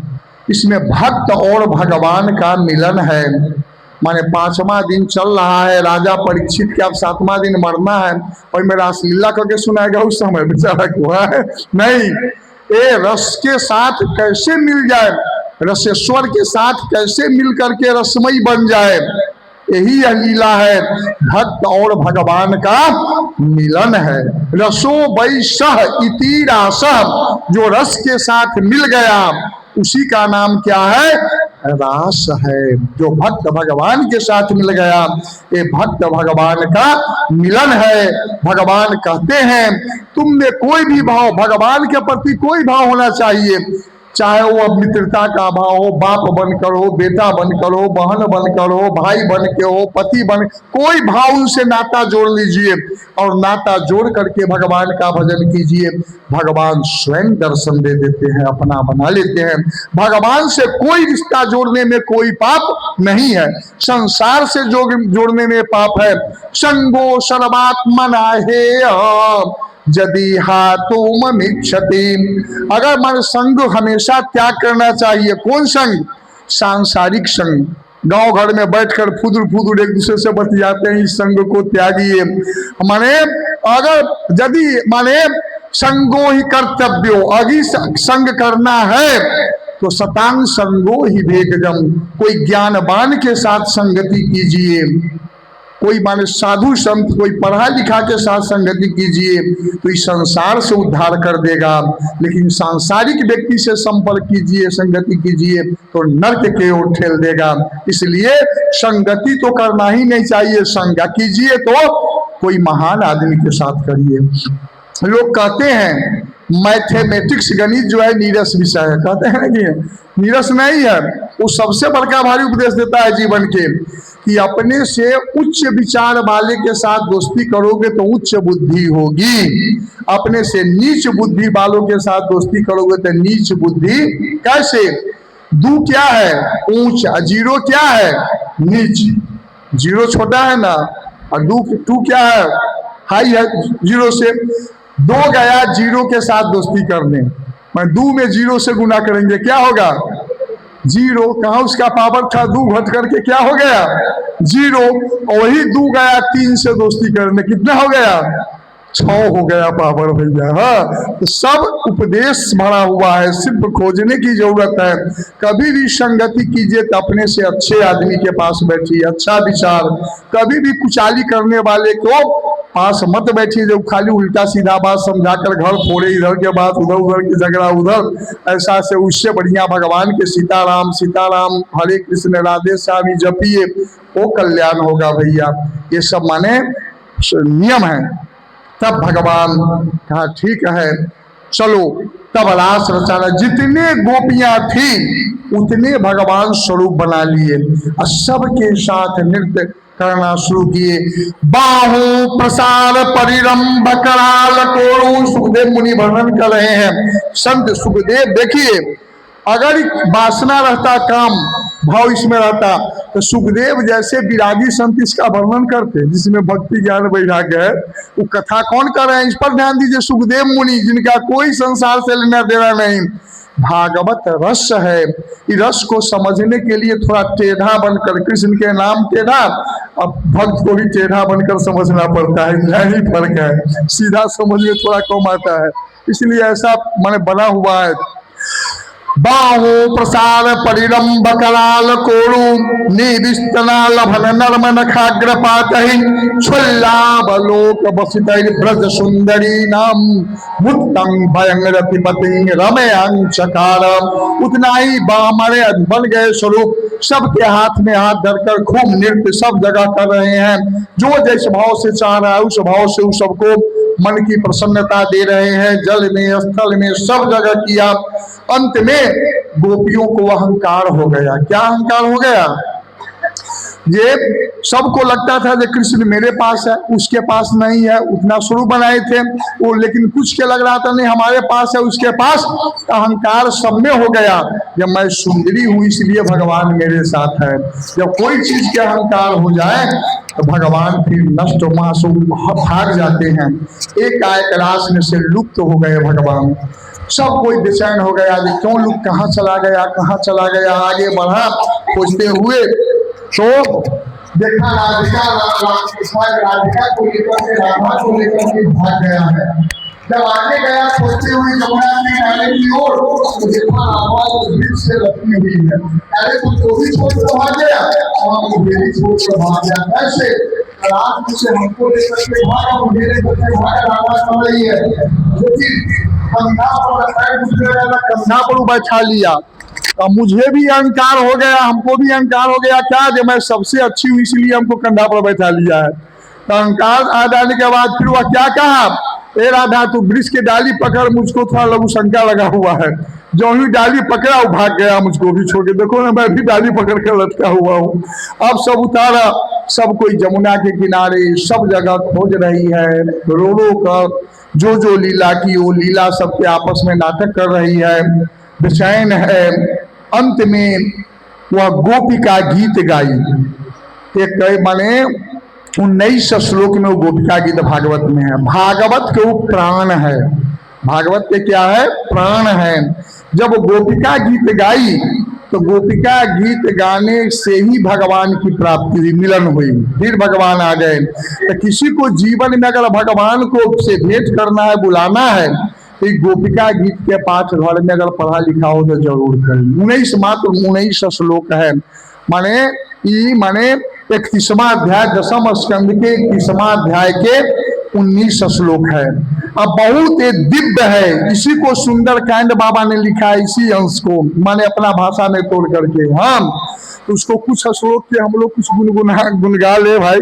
इसमें भक्त और भगवान का मिलन है। माने 5वां दिन चल रहा है, राजा परीक्षित के अब 7वां दिन मरना है, और मैं रासलीला करके सुनाएगा उस समय बेचारा हुआ है नहीं। ये रस के साथ कैसे मिल जाए, रसेश्वर के साथ कैसे मिल करके रसमयी बन जाए, यही यह लीला है। भक्त और भगवान का मिलन है। रसो वैसह इति रासः, जो रस के साथ मिल गया उसी का नाम क्या है? रास है। जो भक्त भगवान के साथ मिल गया, ये भक्त भगवान का मिलन है। भगवान कहते हैं तुम में कोई भी भाव, भगवान के प्रति कोई भाव होना चाहिए, चाहे वो मित्रता का भाव हो, बाप बनकर हो, बेटा बनकर हो, बहन बनकर हो, भाई बन के हो, पति बन, कोई भाव उनसे नाता जोड़ लीजिए और नाता जोड़ करके भगवान का भजन कीजिए। भगवान स्वयं दर्शन दे देते हैं, अपना बना लेते हैं। भगवान से कोई रिश्ता जोड़ने में कोई पाप नहीं है, संसार से जोड़ने में पाप है। संगो सर्वात्मना हेय यदि हातुम इच्छति, अगर मन संग हमेशा त्याग करना चाहिए। कौन संग? सांसारिक संग। गांव घर में बैठकर फुदुर फुदुर एक दूसरे से बतियाते हैं, इस संग को त्यागिए। माने अगर यदि माने संगो ही कर्तव्यो, अगी संग करना है तो शतांग संगो ही भेदजम, कोई ज्ञानवान के साथ संगति कीजिए, कोई माने साधु संत, कोई पढ़ा लिखा के साथ संगति कीजिए तो इस संसार से उद्धार कर देगा। लेकिन सांसारिक व्यक्ति से संपर्क कीजिए, संगति कीजिए तो नरक के ओर ठेल देगा। इसलिए संगति तो करना ही नहीं चाहिए, संग कीजिए तो कोई महान आदमी के साथ करिए। लोग कहते हैं मैथमेटिक्स गणित जो है नीरस विषय है, कहते हैं कि नीरस नहीं है। वो सबसे बड़का भारी उपदेश देता है जीवन के कि अपने से उच्च विचार वाले के साथ दोस्ती करोगे तो उच्च बुद्धि होगी, अपने से नीच बुद्धि वालों के साथ दोस्ती करोगे तो नीच बुद्धि। कैसे? दू क्या है? ऊंच, जीरो क्या है? नीच। जीरो छोटा है ना, और टू क्या है? हाई है जीरो से। दो गया जीरो के साथ दोस्ती करने, मैं दू में जीरो से गुना करेंगे, क्या होगा? जीरो। कहाँ उसका पावर था? दू घट करके क्या हो गया? जीरो। और वही दू गया तीन से दोस्ती करने, कितना हो गया? 6 हो गया पावर भैया। हाँ, तो सब उपदेश भरा हुआ है, सिर्फ खोजने की जरूरत है। कभी भी संगति कीजिए तो अपने से अच्छे आदमी के पास बैठिए, अच्छा विचार। कभी भी कुचाली करने वाले को पास मत बैठिए जो खाली उल्टा सीधा बात समझाकर घर फोड़े, इधर के बात उधर, उधर की झगड़ा उधर। ऐसा से उससे बढ़िया भगवान के सीताराम सीताराम हरे कृष्ण राधे श्याम जपिए, वो कल्याण होगा भैया। ये सब माने नियम है। तब भगवान कहा ठीक है चलो, तब रास रचाना। जितने गोपियां थी उतने भगवान स्वरूप बना लिए और सबके साथ नृत्य करना शुरू किए। बाहु प्रसार परिरंभ कराल कोरु, सुखदेव मुनि वर्णन कर रहे हैं। संत सुखदेव देखिए, अगर वासना रहता, काम भाव इसमें रहता तो सुखदेव जैसे विरागी संत इसका वर्णन करते, जिसमें भक्ति ज्ञान वैराग्य है। वो कथा कौन कर रहे हैं इस पर ध्यान दीजिए। सुखदेव मुनि जिनका कोई संसार से लेना देना नहीं, भागवत रस है। इस रस को समझने के लिए थोड़ा टेढ़ा बनकर, कृष्ण के नाम टेढ़ा, अब भक्त को भी टेढ़ा बनकर समझना पड़ता है, यही फर्क है। सीधा समझ में थोड़ा कम आता है, इसलिए ऐसा मैंने बना हुआ है। बाहु प्रसार परिरंभ कराल कोरु, निविस्तना लभन नर्म नखाग्र पातहि, छुल्लावलोक बसितैर ब्रज सुंदरी नाम, मुत्तं भयं रतिपति रमयं चकार। उतना ही हमारे बन गए स्वरूप, सबके हाथ में हाथ धरकर खूब नृत्य सब जगह कर रहे हैं। जो जिस भाव से चाह रहा है उस भाव से उस सबको मन की प्रसन्नता दे रहे हैं। जल में स्थल में सब जगह किया। अंत में गोपियों को अहंकार हो गया। क्या अहंकार हो गया? ये सबको लगता था कि कृष्ण मेरे पास है, उसके पास नहीं है। उतना स्वरूप बनाए थे वो, लेकिन कुछ के लग रहा था नहीं हमारे पास है उसके पास। अहंकार सब में हो गया। जब मैं सुंदरी हूं इसलिए भगवान मेरे साथ है। जब कोई चीज के अहंकार हो जाए तो भगवान फिर नष्ट मासु भाग जाते हैं। एक आयत रास में से लुप्त हो गए भगवान। सब कोई बेचैन हो गया, क्यों लोग कहाँ चला गया, कहाँ चला गया। आगे बढ़ा खोजते हुए तो देखा राधिका को लेकर के, राधा को लेकर के भाग गया है। जब आगे गया खोजते हुए जमुना में नाले की ओर, तो देखा राधा वृक्ष से लपटी हुई है। अरे तो भी छोड़ कर भाग गया और मुझे छोड़ कर भाग गया। ऐसे रात से हमको लेकर के भागा, मुझे लेकर के भागा, राधा कर रही है। कंधा पर बैठा लिया। अब मुझे भी अहंकार हो गया, हमको भी अहंकार हो गया क्या, जब मैं सबसे अच्छी हूँ इसलिए हमको कंधा पर बैठा लिया है। तो अहंकार आ जाने के बाद फिर वह क्या कहा, ए राधा तू वृक्ष के डाली पकड़, मुझको थोड़ा लघु शंका लगा हुआ है। जो ही डाली पकड़ा वो भाग गया, मुझको भी छोड़ के, देखो ना मैं भी डाली पकड़ कर लटका हुआ हूँ। अब सब उतारा, सब कोई जमुना के किनारे सब जगह खोज रही है, रो रो कर जो लीला की वो लीला सबके आपस में नाटक कर रही है, बेचैन है। अंत में वह गोपिका गीत गाई। एक माने 19 श्लोक में वो गोपिका गीत भागवत में है। भागवत के वो प्राण है, भागवत के क्या है, प्राण है। जब गोपिका गीत गाई तो गोपिका गीत गाने से ही भगवान की प्राप्ति हुई, मिलन हुई, फिर भगवान आ गए। तो किसी को जीवन में अगर भगवान को से भेंट करना है, बुलाना है, तो गोपिका गीत के पाठ घर में अगर पढ़ा लिखा हो तो जरूर करें। 19 मात्र 19 श्लोक है, माने 31वां अध्याय 10वें स्कंद के 31वां अध्याय के 19 श्लोक है। अब बहुत दिव्य है, इसी को सुंदर कांड बाबा ने लिखा है, इसी अंश को माने अपना भाषा में तोड़ करके। हम तो उसको कुछ श्लोक के हम लोग कुछ गुनगा ले भाई,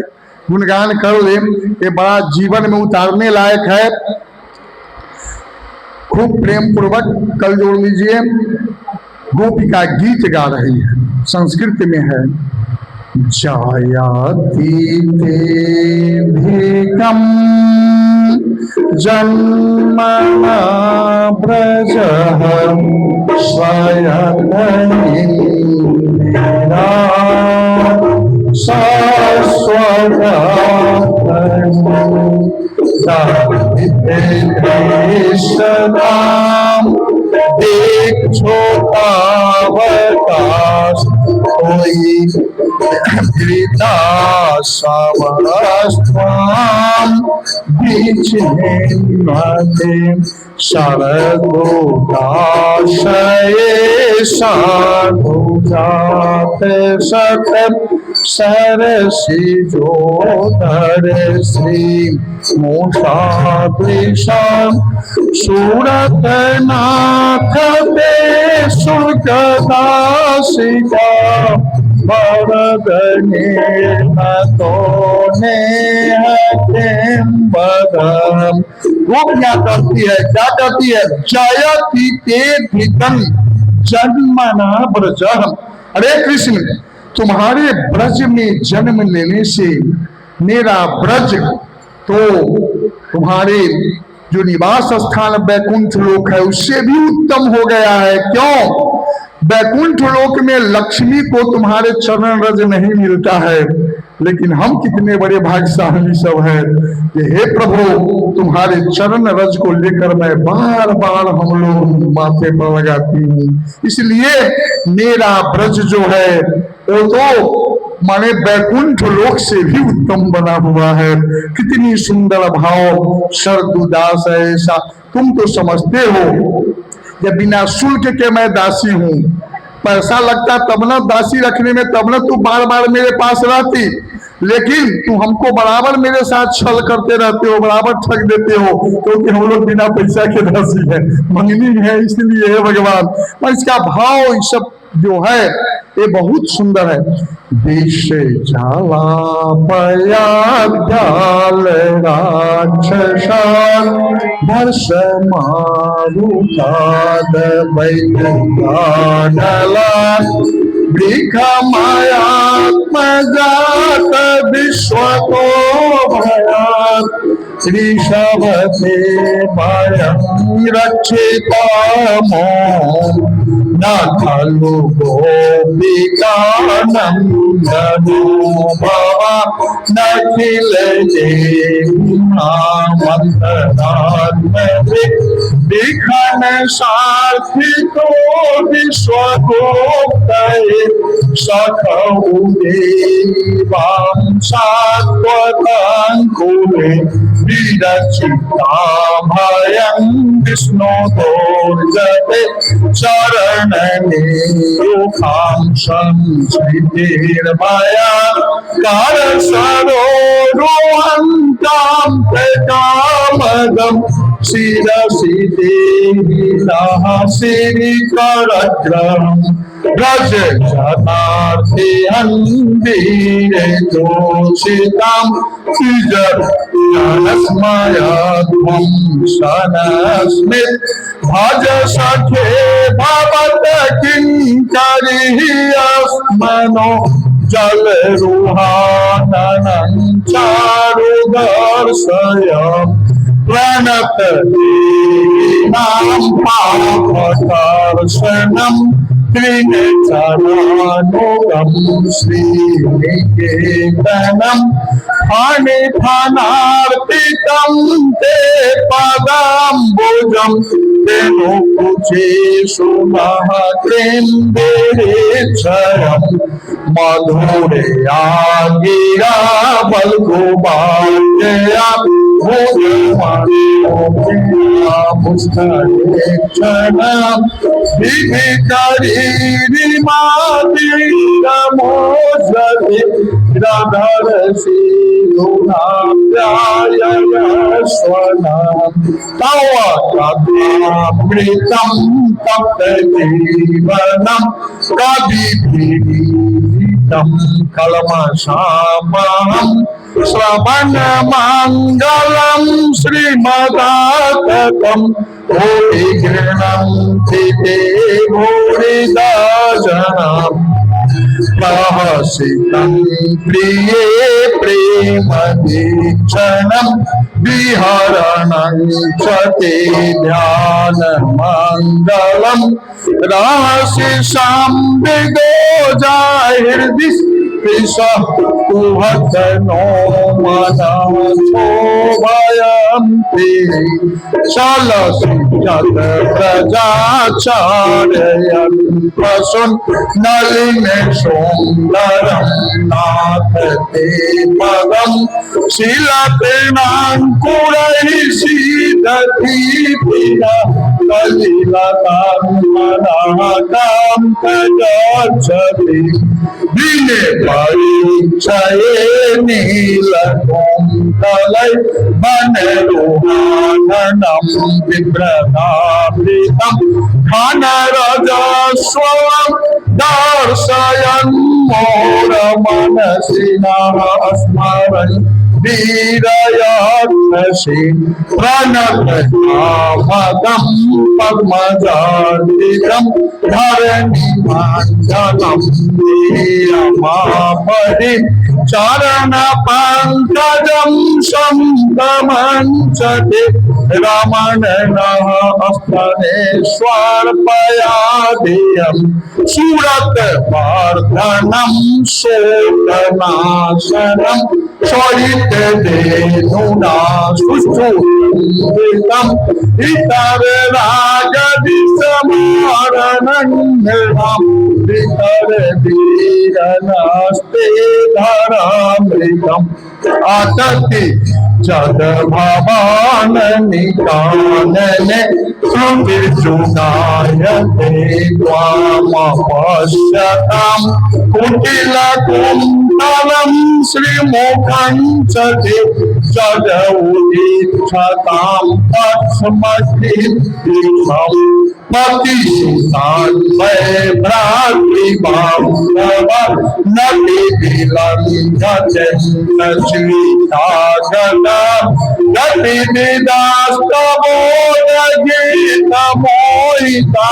गुणगान कर ले, ये बड़ा जीवन में उतारने लायक है। खूब प्रेम पूर्वक कल जोड़ लीजिए। गोपिका गीत गा रही है, संस्कृत में है। जायाति ते भेकम जन्मना ब्रजः स्वयं इंदिरा सदाम देख छोटावकाश कोई समस्वाम बीचते शरदोदाशये साधुजात सख सरसी जोधर श्री मूषादृशाम सूरत नाथ ते सुखदासिका वरदने तो बदम। वो क्या करती है, क्या करती है, जयति ते भितम जन्मना ब्रज। अरे कृष्ण, तुम्हारे ब्रज में जन्म लेने से मेरा ब्रज तो तुम्हारे जो निवास स्थान बैकुंठ लोक है उससे भी उत्तम हो गया है। क्यों? बैकुंठ लोक में लक्ष्मी को तुम्हारे चरण रज नहीं मिलता है, लेकिन हम कितने बड़े भाग्यशाली सब हैं कि हे प्रभु तुम्हारे चरण रज को लेकर मैं बार बार हम लोग माथे पर लगाती हूँ। इसलिए मेरा ब्रज जो है वो तो माने बैकुंठ लोक से भी उत्तम बना हुआ है। कितनी सुंदर भाव शरदुदास है ऐसा। तुम तो समझते हो कि बिना शुल्क के मैं दासी हूँ, पैसा लगता तब ना दासी रखने में, तब ना तू बार बार मेरे पास रहती, लेकिन तू हमको बराबर मेरे साथ छल करते रहते हो, बराबर ठग देते हो, क्योंकि हम लोग बिना पैसा के दासी है, मंगनी है, इसलिए है भगवान। पर इसका भाव ये सब जो है ये बहुत सुंदर है। देश जाला पयाल राक्षसा वर्ष मारुताद वैद्यला वृख मायात्मजात विश्व को भयात ऋषभते भयं रक्षिता न खलु गोपिकानन्दनो भवा न खिल विघ्न सार्थिको विश्वगोप्तये सखौ देवां सात्वताङ्कुले विरचिता भयं विष्णु दोर्जते चरणने रुखां संस्मृतिर्मया कारसरो रोहन्तां प्रकामदम् शिरसि देहि नः श्रीकरग्रहम् व्रज जनार्थे अन्वीरे जोषिताम् जनस्मयध्वं सनस्मित् भज सखे भवत किङ्करी अस्मनो जलरुहाननं चारु दर्शय प्रणत देहिनां पापकर्षणं त्रिनेत्रानुगं श्रीनिकेतनं फणिफणार्पितं ते पदाम्बुजं तेनु कुचेषु नः केन्देरेच्छरम् मधुरे आगिरा बल्गुबाल्या मुष्टरेक्षणम् विभिकरीरिमादिरमोजति रधरशीलुनाप्यायस्वनम् तव कथामृतं तप्तजीवनं कविभिरीडितं कल्मषामहम् श्रवणमङ्गलं श्रीमदाततं भूरि गृह्णन्ति ते भूरिदा जनाः प्रहसितं प्रिये प्रेमदीक्षणं विहरणं च ते ध्यानमङ्गलं रहसि संविदो जाहृदि कुहतनो मनः शोभयन्ति चलसि जत प्रजाचार्यं प्रसन् नलिने सुन्दरं नाथ ते पदं शिलतेनाङ्कुरैः सीदति प्रिया कलिलतां मनः कान्तगच्छति दिने परीक्षये नीलकुन्तलै वनरोहाननं बिभ्रतामृतं घनरजस्वं दर्शयन् मोरमनसि नः स्मरन् वीरयक्षसि प्रणतकामदं पद्मजातिकं धरणिमण्डलं देयमापरि चरणपङ्कजं संगमञ्चते रमणनः स्तनेष्वर्पयादेयं सुरतवर्धनं शोकनाशनं स्वरितधेनुना सुष्ठुतं इतररागदिशमारणं नृणां वितरवीरनस्ते धरामृतम् अतति जगभवाननिकानने सुविर्जुनायते त्वामपश्यतां कुटिलकुन्तलं श्रीमुखं च ते जगौदीक्षतां पक्ष्मतीर्थं पतिसुतान्वय भ्रातृबान्धव नति विलङ्घते श्रीतागता गतिविदास्तवोदगीतमोहिता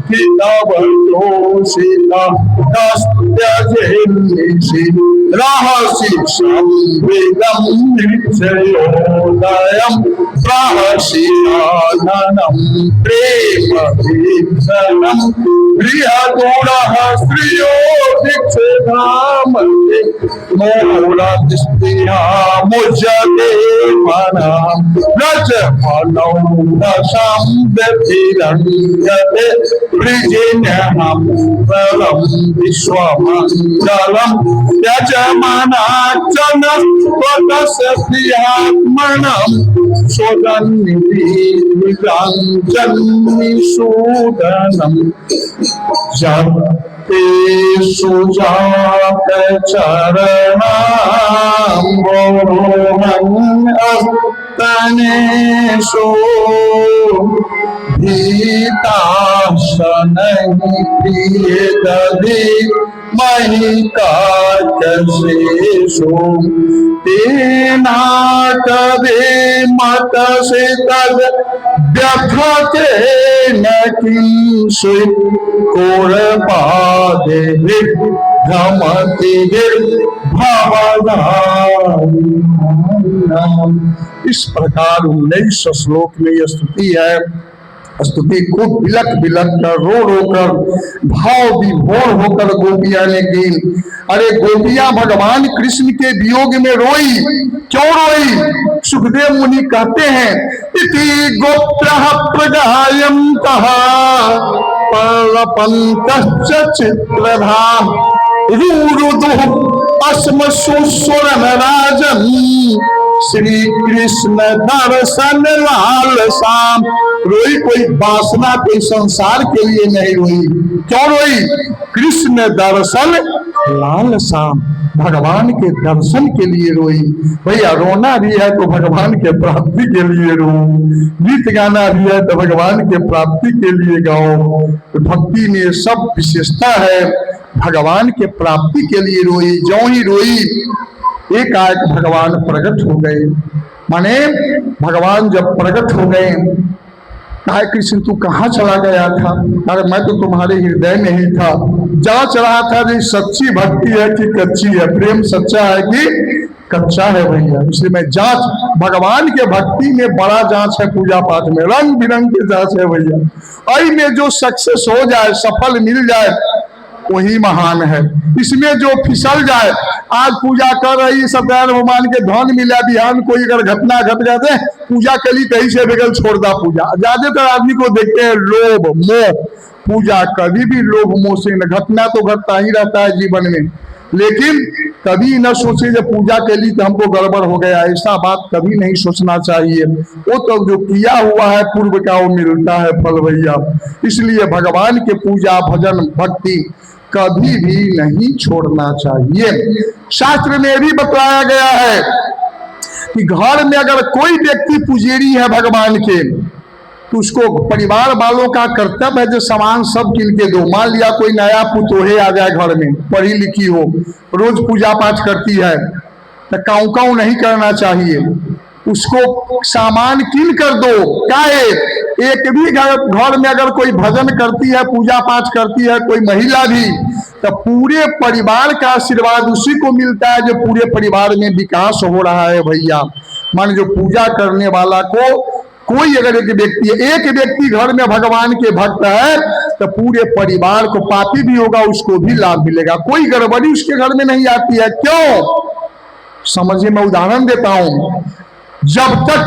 हितवजोषिता कस्त्यजेन्निषि रहसि संविदं निश्चयोदयं प्रहसिताननं प्रेमभीषणं बृहदूढः श्रियो दीक्षितामते मोरस्पृहा मुज्जते मनः व्रजफलौ दशं व्यतिरञ्जते वृजिन्यहं फलं विश्वमङ्गलं यजमानार्चनस्त्वतस्य प्रियात्मनं स्वदन्निधिनिरञ्जन्निषूदनं ते सुजात चरणाम्बोधं अस्तनेषु भीताशनहि प्रिय दधि मही कार्कशेषु तेनाटवे मतसे तद व्यथते न किंसु कोरपादे भ्रमति भवदारिणाम। इस प्रकार 19 श्लोक में यह स्तुति है। स्तुति को बिलक बिलक कर रो रो कर भाव विभोर होकर गोपियां ने की। अरे गोपियां भगवान कृष्ण के वियोग में रोई। क्यों रोई? सुखदेव मुनि कहते हैं इति गोत्रः प्रगायन्तः परपन्तश्च चित्रधाम रुरुदुः अस्मसुस्वरनराजन् श्री कृष्ण दर्शन लाल शाम। रोई कोई वासना कोई संसार के लिए नहीं रोई। क्यों रोई? कृष्ण दर्शन लाल शाम, भगवान के दर्शन के लिए रोई। भैया रोना भी है तो भगवान के प्राप्ति के लिए रो, गीत गाना भी है तो भगवान के प्राप्ति के लिए गाओ। भक्ति में सब विशेषता है। भगवान के प्राप्ति के लिए रोई। जो ही रोई एकाएक भगवान प्रकट हो गए। माने भगवान जब प्रकट हो गए, कहा कृष्ण तू कहाँ चला गया था? अरे मैं तो तुम्हारे हृदय में ही था। जांच रहा था कि सच्ची भक्ति है कि कच्ची है, प्रेम सच्चा है कि कच्चा है भैया। इसलिए मैं जांच, भगवान के भक्ति में बड़ा जांच है, पूजा पाठ में रंग बिरंग के जांच है भैया। आई में जो सक्सेस हो जाए, सफल मिल जाए, वही महान है। इसमें जो फिसल जाए, आज पूजा कर रही सत्यनारायण भगवान के धन मिला, बिहान कोई अगर घटना घट जाते पूजा के लिए कहीं से बगल छोड़ दा पूजा। ज्यादातर आदमी को देखते हैं लोभ मोह, पूजा कभी भी लोभ मोह से न, घटना तो घटता ही रहता है जीवन में, लेकिन कभी न सोचे जब पूजा के लिए तो हमको गड़बड़ हो गया, ऐसा बात कभी नहीं सोचना चाहिए। वो तो जो किया हुआ है पूर्व का वो मिलता है फल भैया। इसलिए भगवान के पूजा भजन भक्ति कभी भी नहीं छोड़ना चाहिए। शास्त्र में भी बताया गया है कि घर में अगर कोई व्यक्ति पुजेरी है भगवान के, तो उसको परिवार वालों का कर्तव्य है जो सामान सब किन के दो। मान लिया कोई नया पुतोहे आ जाए घर में, पढ़ी लिखी हो, रोज पूजा पाठ करती है, तो काऊ काऊ नहीं करना चाहिए, उसको सामान किन कर दो। काहे? एक भी घर में अगर कोई भजन करती है, पूजा पाठ करती है कोई महिला भी, तो पूरे परिवार का आशीर्वाद उसी को मिलता है जो पूरे परिवार में विकास हो रहा है भैया। मान जो पूजा करने वाला को कोई अगर एक व्यक्ति घर में भगवान के भक्त है तो पूरे परिवार को, पापी भी होगा उसको भी लाभ मिलेगा, कोई गड़बड़ी उसके घर में नहीं आती है। क्यों? समझिए, मैं उदाहरण देता हूं। जब तक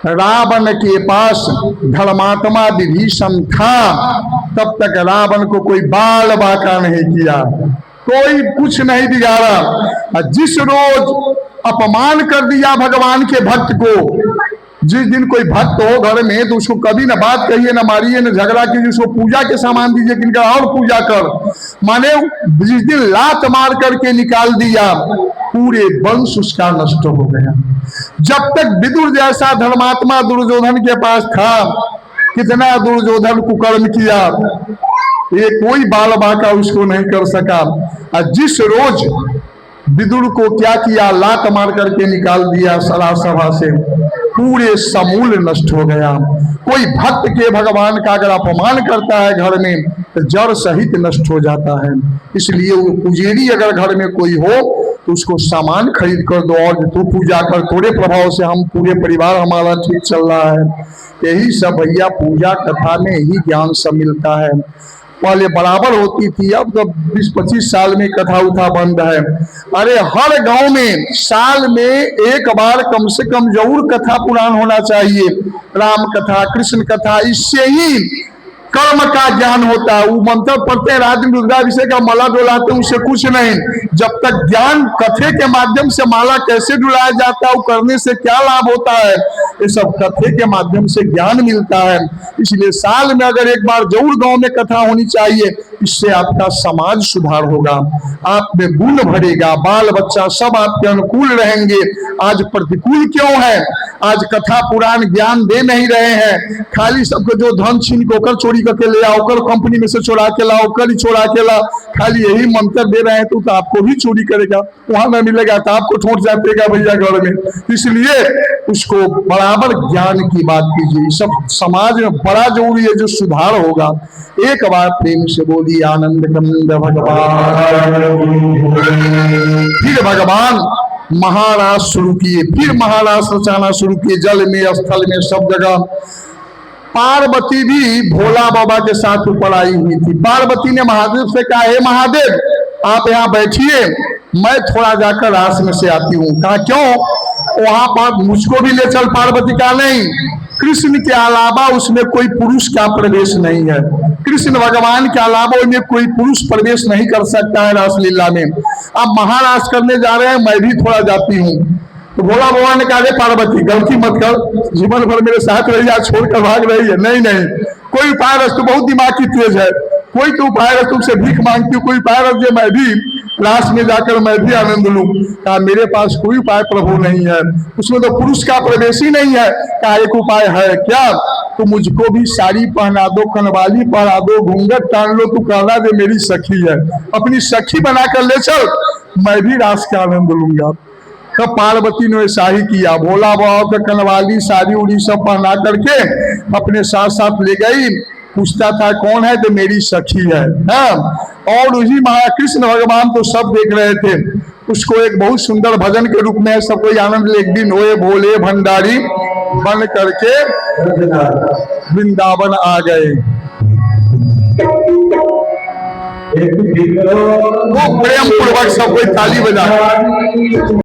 रावण के पास धर्मात्मा विभीषण था, तब तक रावण को कोई बाल बाका नहीं किया, कोई कुछ नहीं बिगाड़ा। जिस रोज अपमान कर दिया भगवान के भक्त को, जिस दिन कोई भक्त हो घर में तो उसको कभी ना बात कहिए, ना मारिए, ना झगड़ा कीजिए, उसको पूजा के सामान दीजिए, किनका और पूजा कर। माने जिस दिन लात मार करके निकाल दिया, पूरे वंश उसका नष्ट हो गया। जब तक विदुर जैसा धर्मात्मा दुर्योधन के पास था, कितना दुर्योधन कुकर्म किया, ये कोई बाल बाका उसको नहीं कर सका। और जिस रोज विदुर को क्या किया, लात मार करके निकाल दिया सभा से, पूरे समूल नष्ट हो गया। कोई भक्त के भगवान का अगर अपमान करता है घर में तो जड़ सहित नष्ट हो जाता है। इसलिए वो पुजेरी अगर घर में कोई हो तो उसको सामान खरीद कर दो और तू पूजा कर, थोड़े प्रभाव से हम पूरे परिवार हमारा ठीक चल रहा है। यही सब भैया पूजा कथा में ही ज्ञान सब मिलता है। पहले बराबर होती थी, अब तो 20-25 साल में कथा उठा बंद है। अरे हर गांव में साल में एक बार कम से कम जरूर कथा पुराण होना चाहिए, राम कथा, कृष्ण कथा। इससे ही कर्म का ज्ञान होता है। वो मंत्र पढ़ते हैं रात में रुद्राभिषेक का माला डुलाते हैं, उससे कुछ नहीं। जब तक ज्ञान कथे के माध्यम से माला कैसे डुलाया जाता है, वो करने से क्या लाभ होता है, ये सब कथे के माध्यम से ज्ञान मिलता है। इसलिए साल में अगर एक बार जरूर गांव में कथा होनी चाहिए, इससे आपका समाज सुधार होगा, आप में गुण भरेगा, बाल बच्चा सब आपके अनुकूल रहेंगे। आज प्रतिकूल क्यों है? आज कथा पुराण ज्ञान दे नहीं रहे हैं, खाली सबको जो धन छीन को कर चोरी करके ले आओ, कर कंपनी में से चुरा के लाओ, कर चुरा के ला, खाली यही मंत्र दे रहे हैं। तो आपको भी चोरी करेगा, वहां न मिलेगा तो आपको ठोट जातेगा भैया घर में। इसलिए उसको बराबर ज्ञान की बात कीजिए। सब समाज में बड़ा जरूरी है जो सुधार होगा। एक बार प्रेम से बोलिए आनंद कंद भगवान। फिर भगवान महाराज शुरू किए, फिर महाराज रचाना शुरू किए, जल में स्थल में सब जगह। पार्वती भी भोला बाबा के साथ ऊपर आई हुई थी। पार्वती ने महादेव से कहा, हे महादेव आप यहाँ बैठिए, मैं थोड़ा जाकर रास में से आती हूँ। कहा क्यों? वहां पर मुझको भी ले चल। पार्वती का नहीं, कृष्ण के अलावा उसमें कोई पुरुष का प्रवेश नहीं है। कृष्ण भगवान के अलावा उनमें कोई पुरुष प्रवेश नहीं कर सकता है रासलीला में। अब महाराज करने जा रहे हैं, मैं भी थोड़ा जाती हूँ। तो भोला बाबा ने कहा, पार्वती गलती मत कर, जीवन भर मेरे साथ रही, आज छोड़कर भाग रही है। नहीं नहीं, कोई उपाय रस, तो बहुत दिमाग की तेज है, कोई तो उपाय रस, तुमसे भीख मांगती हूँ, कोई उपाय रस जो मैं भी लाश में जाकर मैं भी आनंद लूं। कहा मेरे पास कोई उपाय प्रभु नहीं है, उसमें तो पुरुष का प्रवेश ही नहीं है। कहा एक उपाय है क्या? तो मुझको भी साड़ी पहना दो, कनवाली पहना दो, घूंघट टान लो, तू कहना दे मेरी सखी है, अपनी सखी बनाकर ले चल, मैं भी रास का आनंद लूंगा। तब पार्वती ने ऐसा ही किया, भोला बाबा का कनवाली साड़ी उड़ी सब पहना करके अपने साथ साथ ले गई। पूछता था कौन है? तो मेरी सखी है। और उसी महाकृष्ण भगवान तो सब देख रहे थे। उसको एक बहुत सुंदर भजन के रूप में सब कोई आनंद ले, एक दिन होए भोले भंडारी बन करके वृंदावन आ गए। वो प्रेम पूर्वक सब कोई ताली बजा।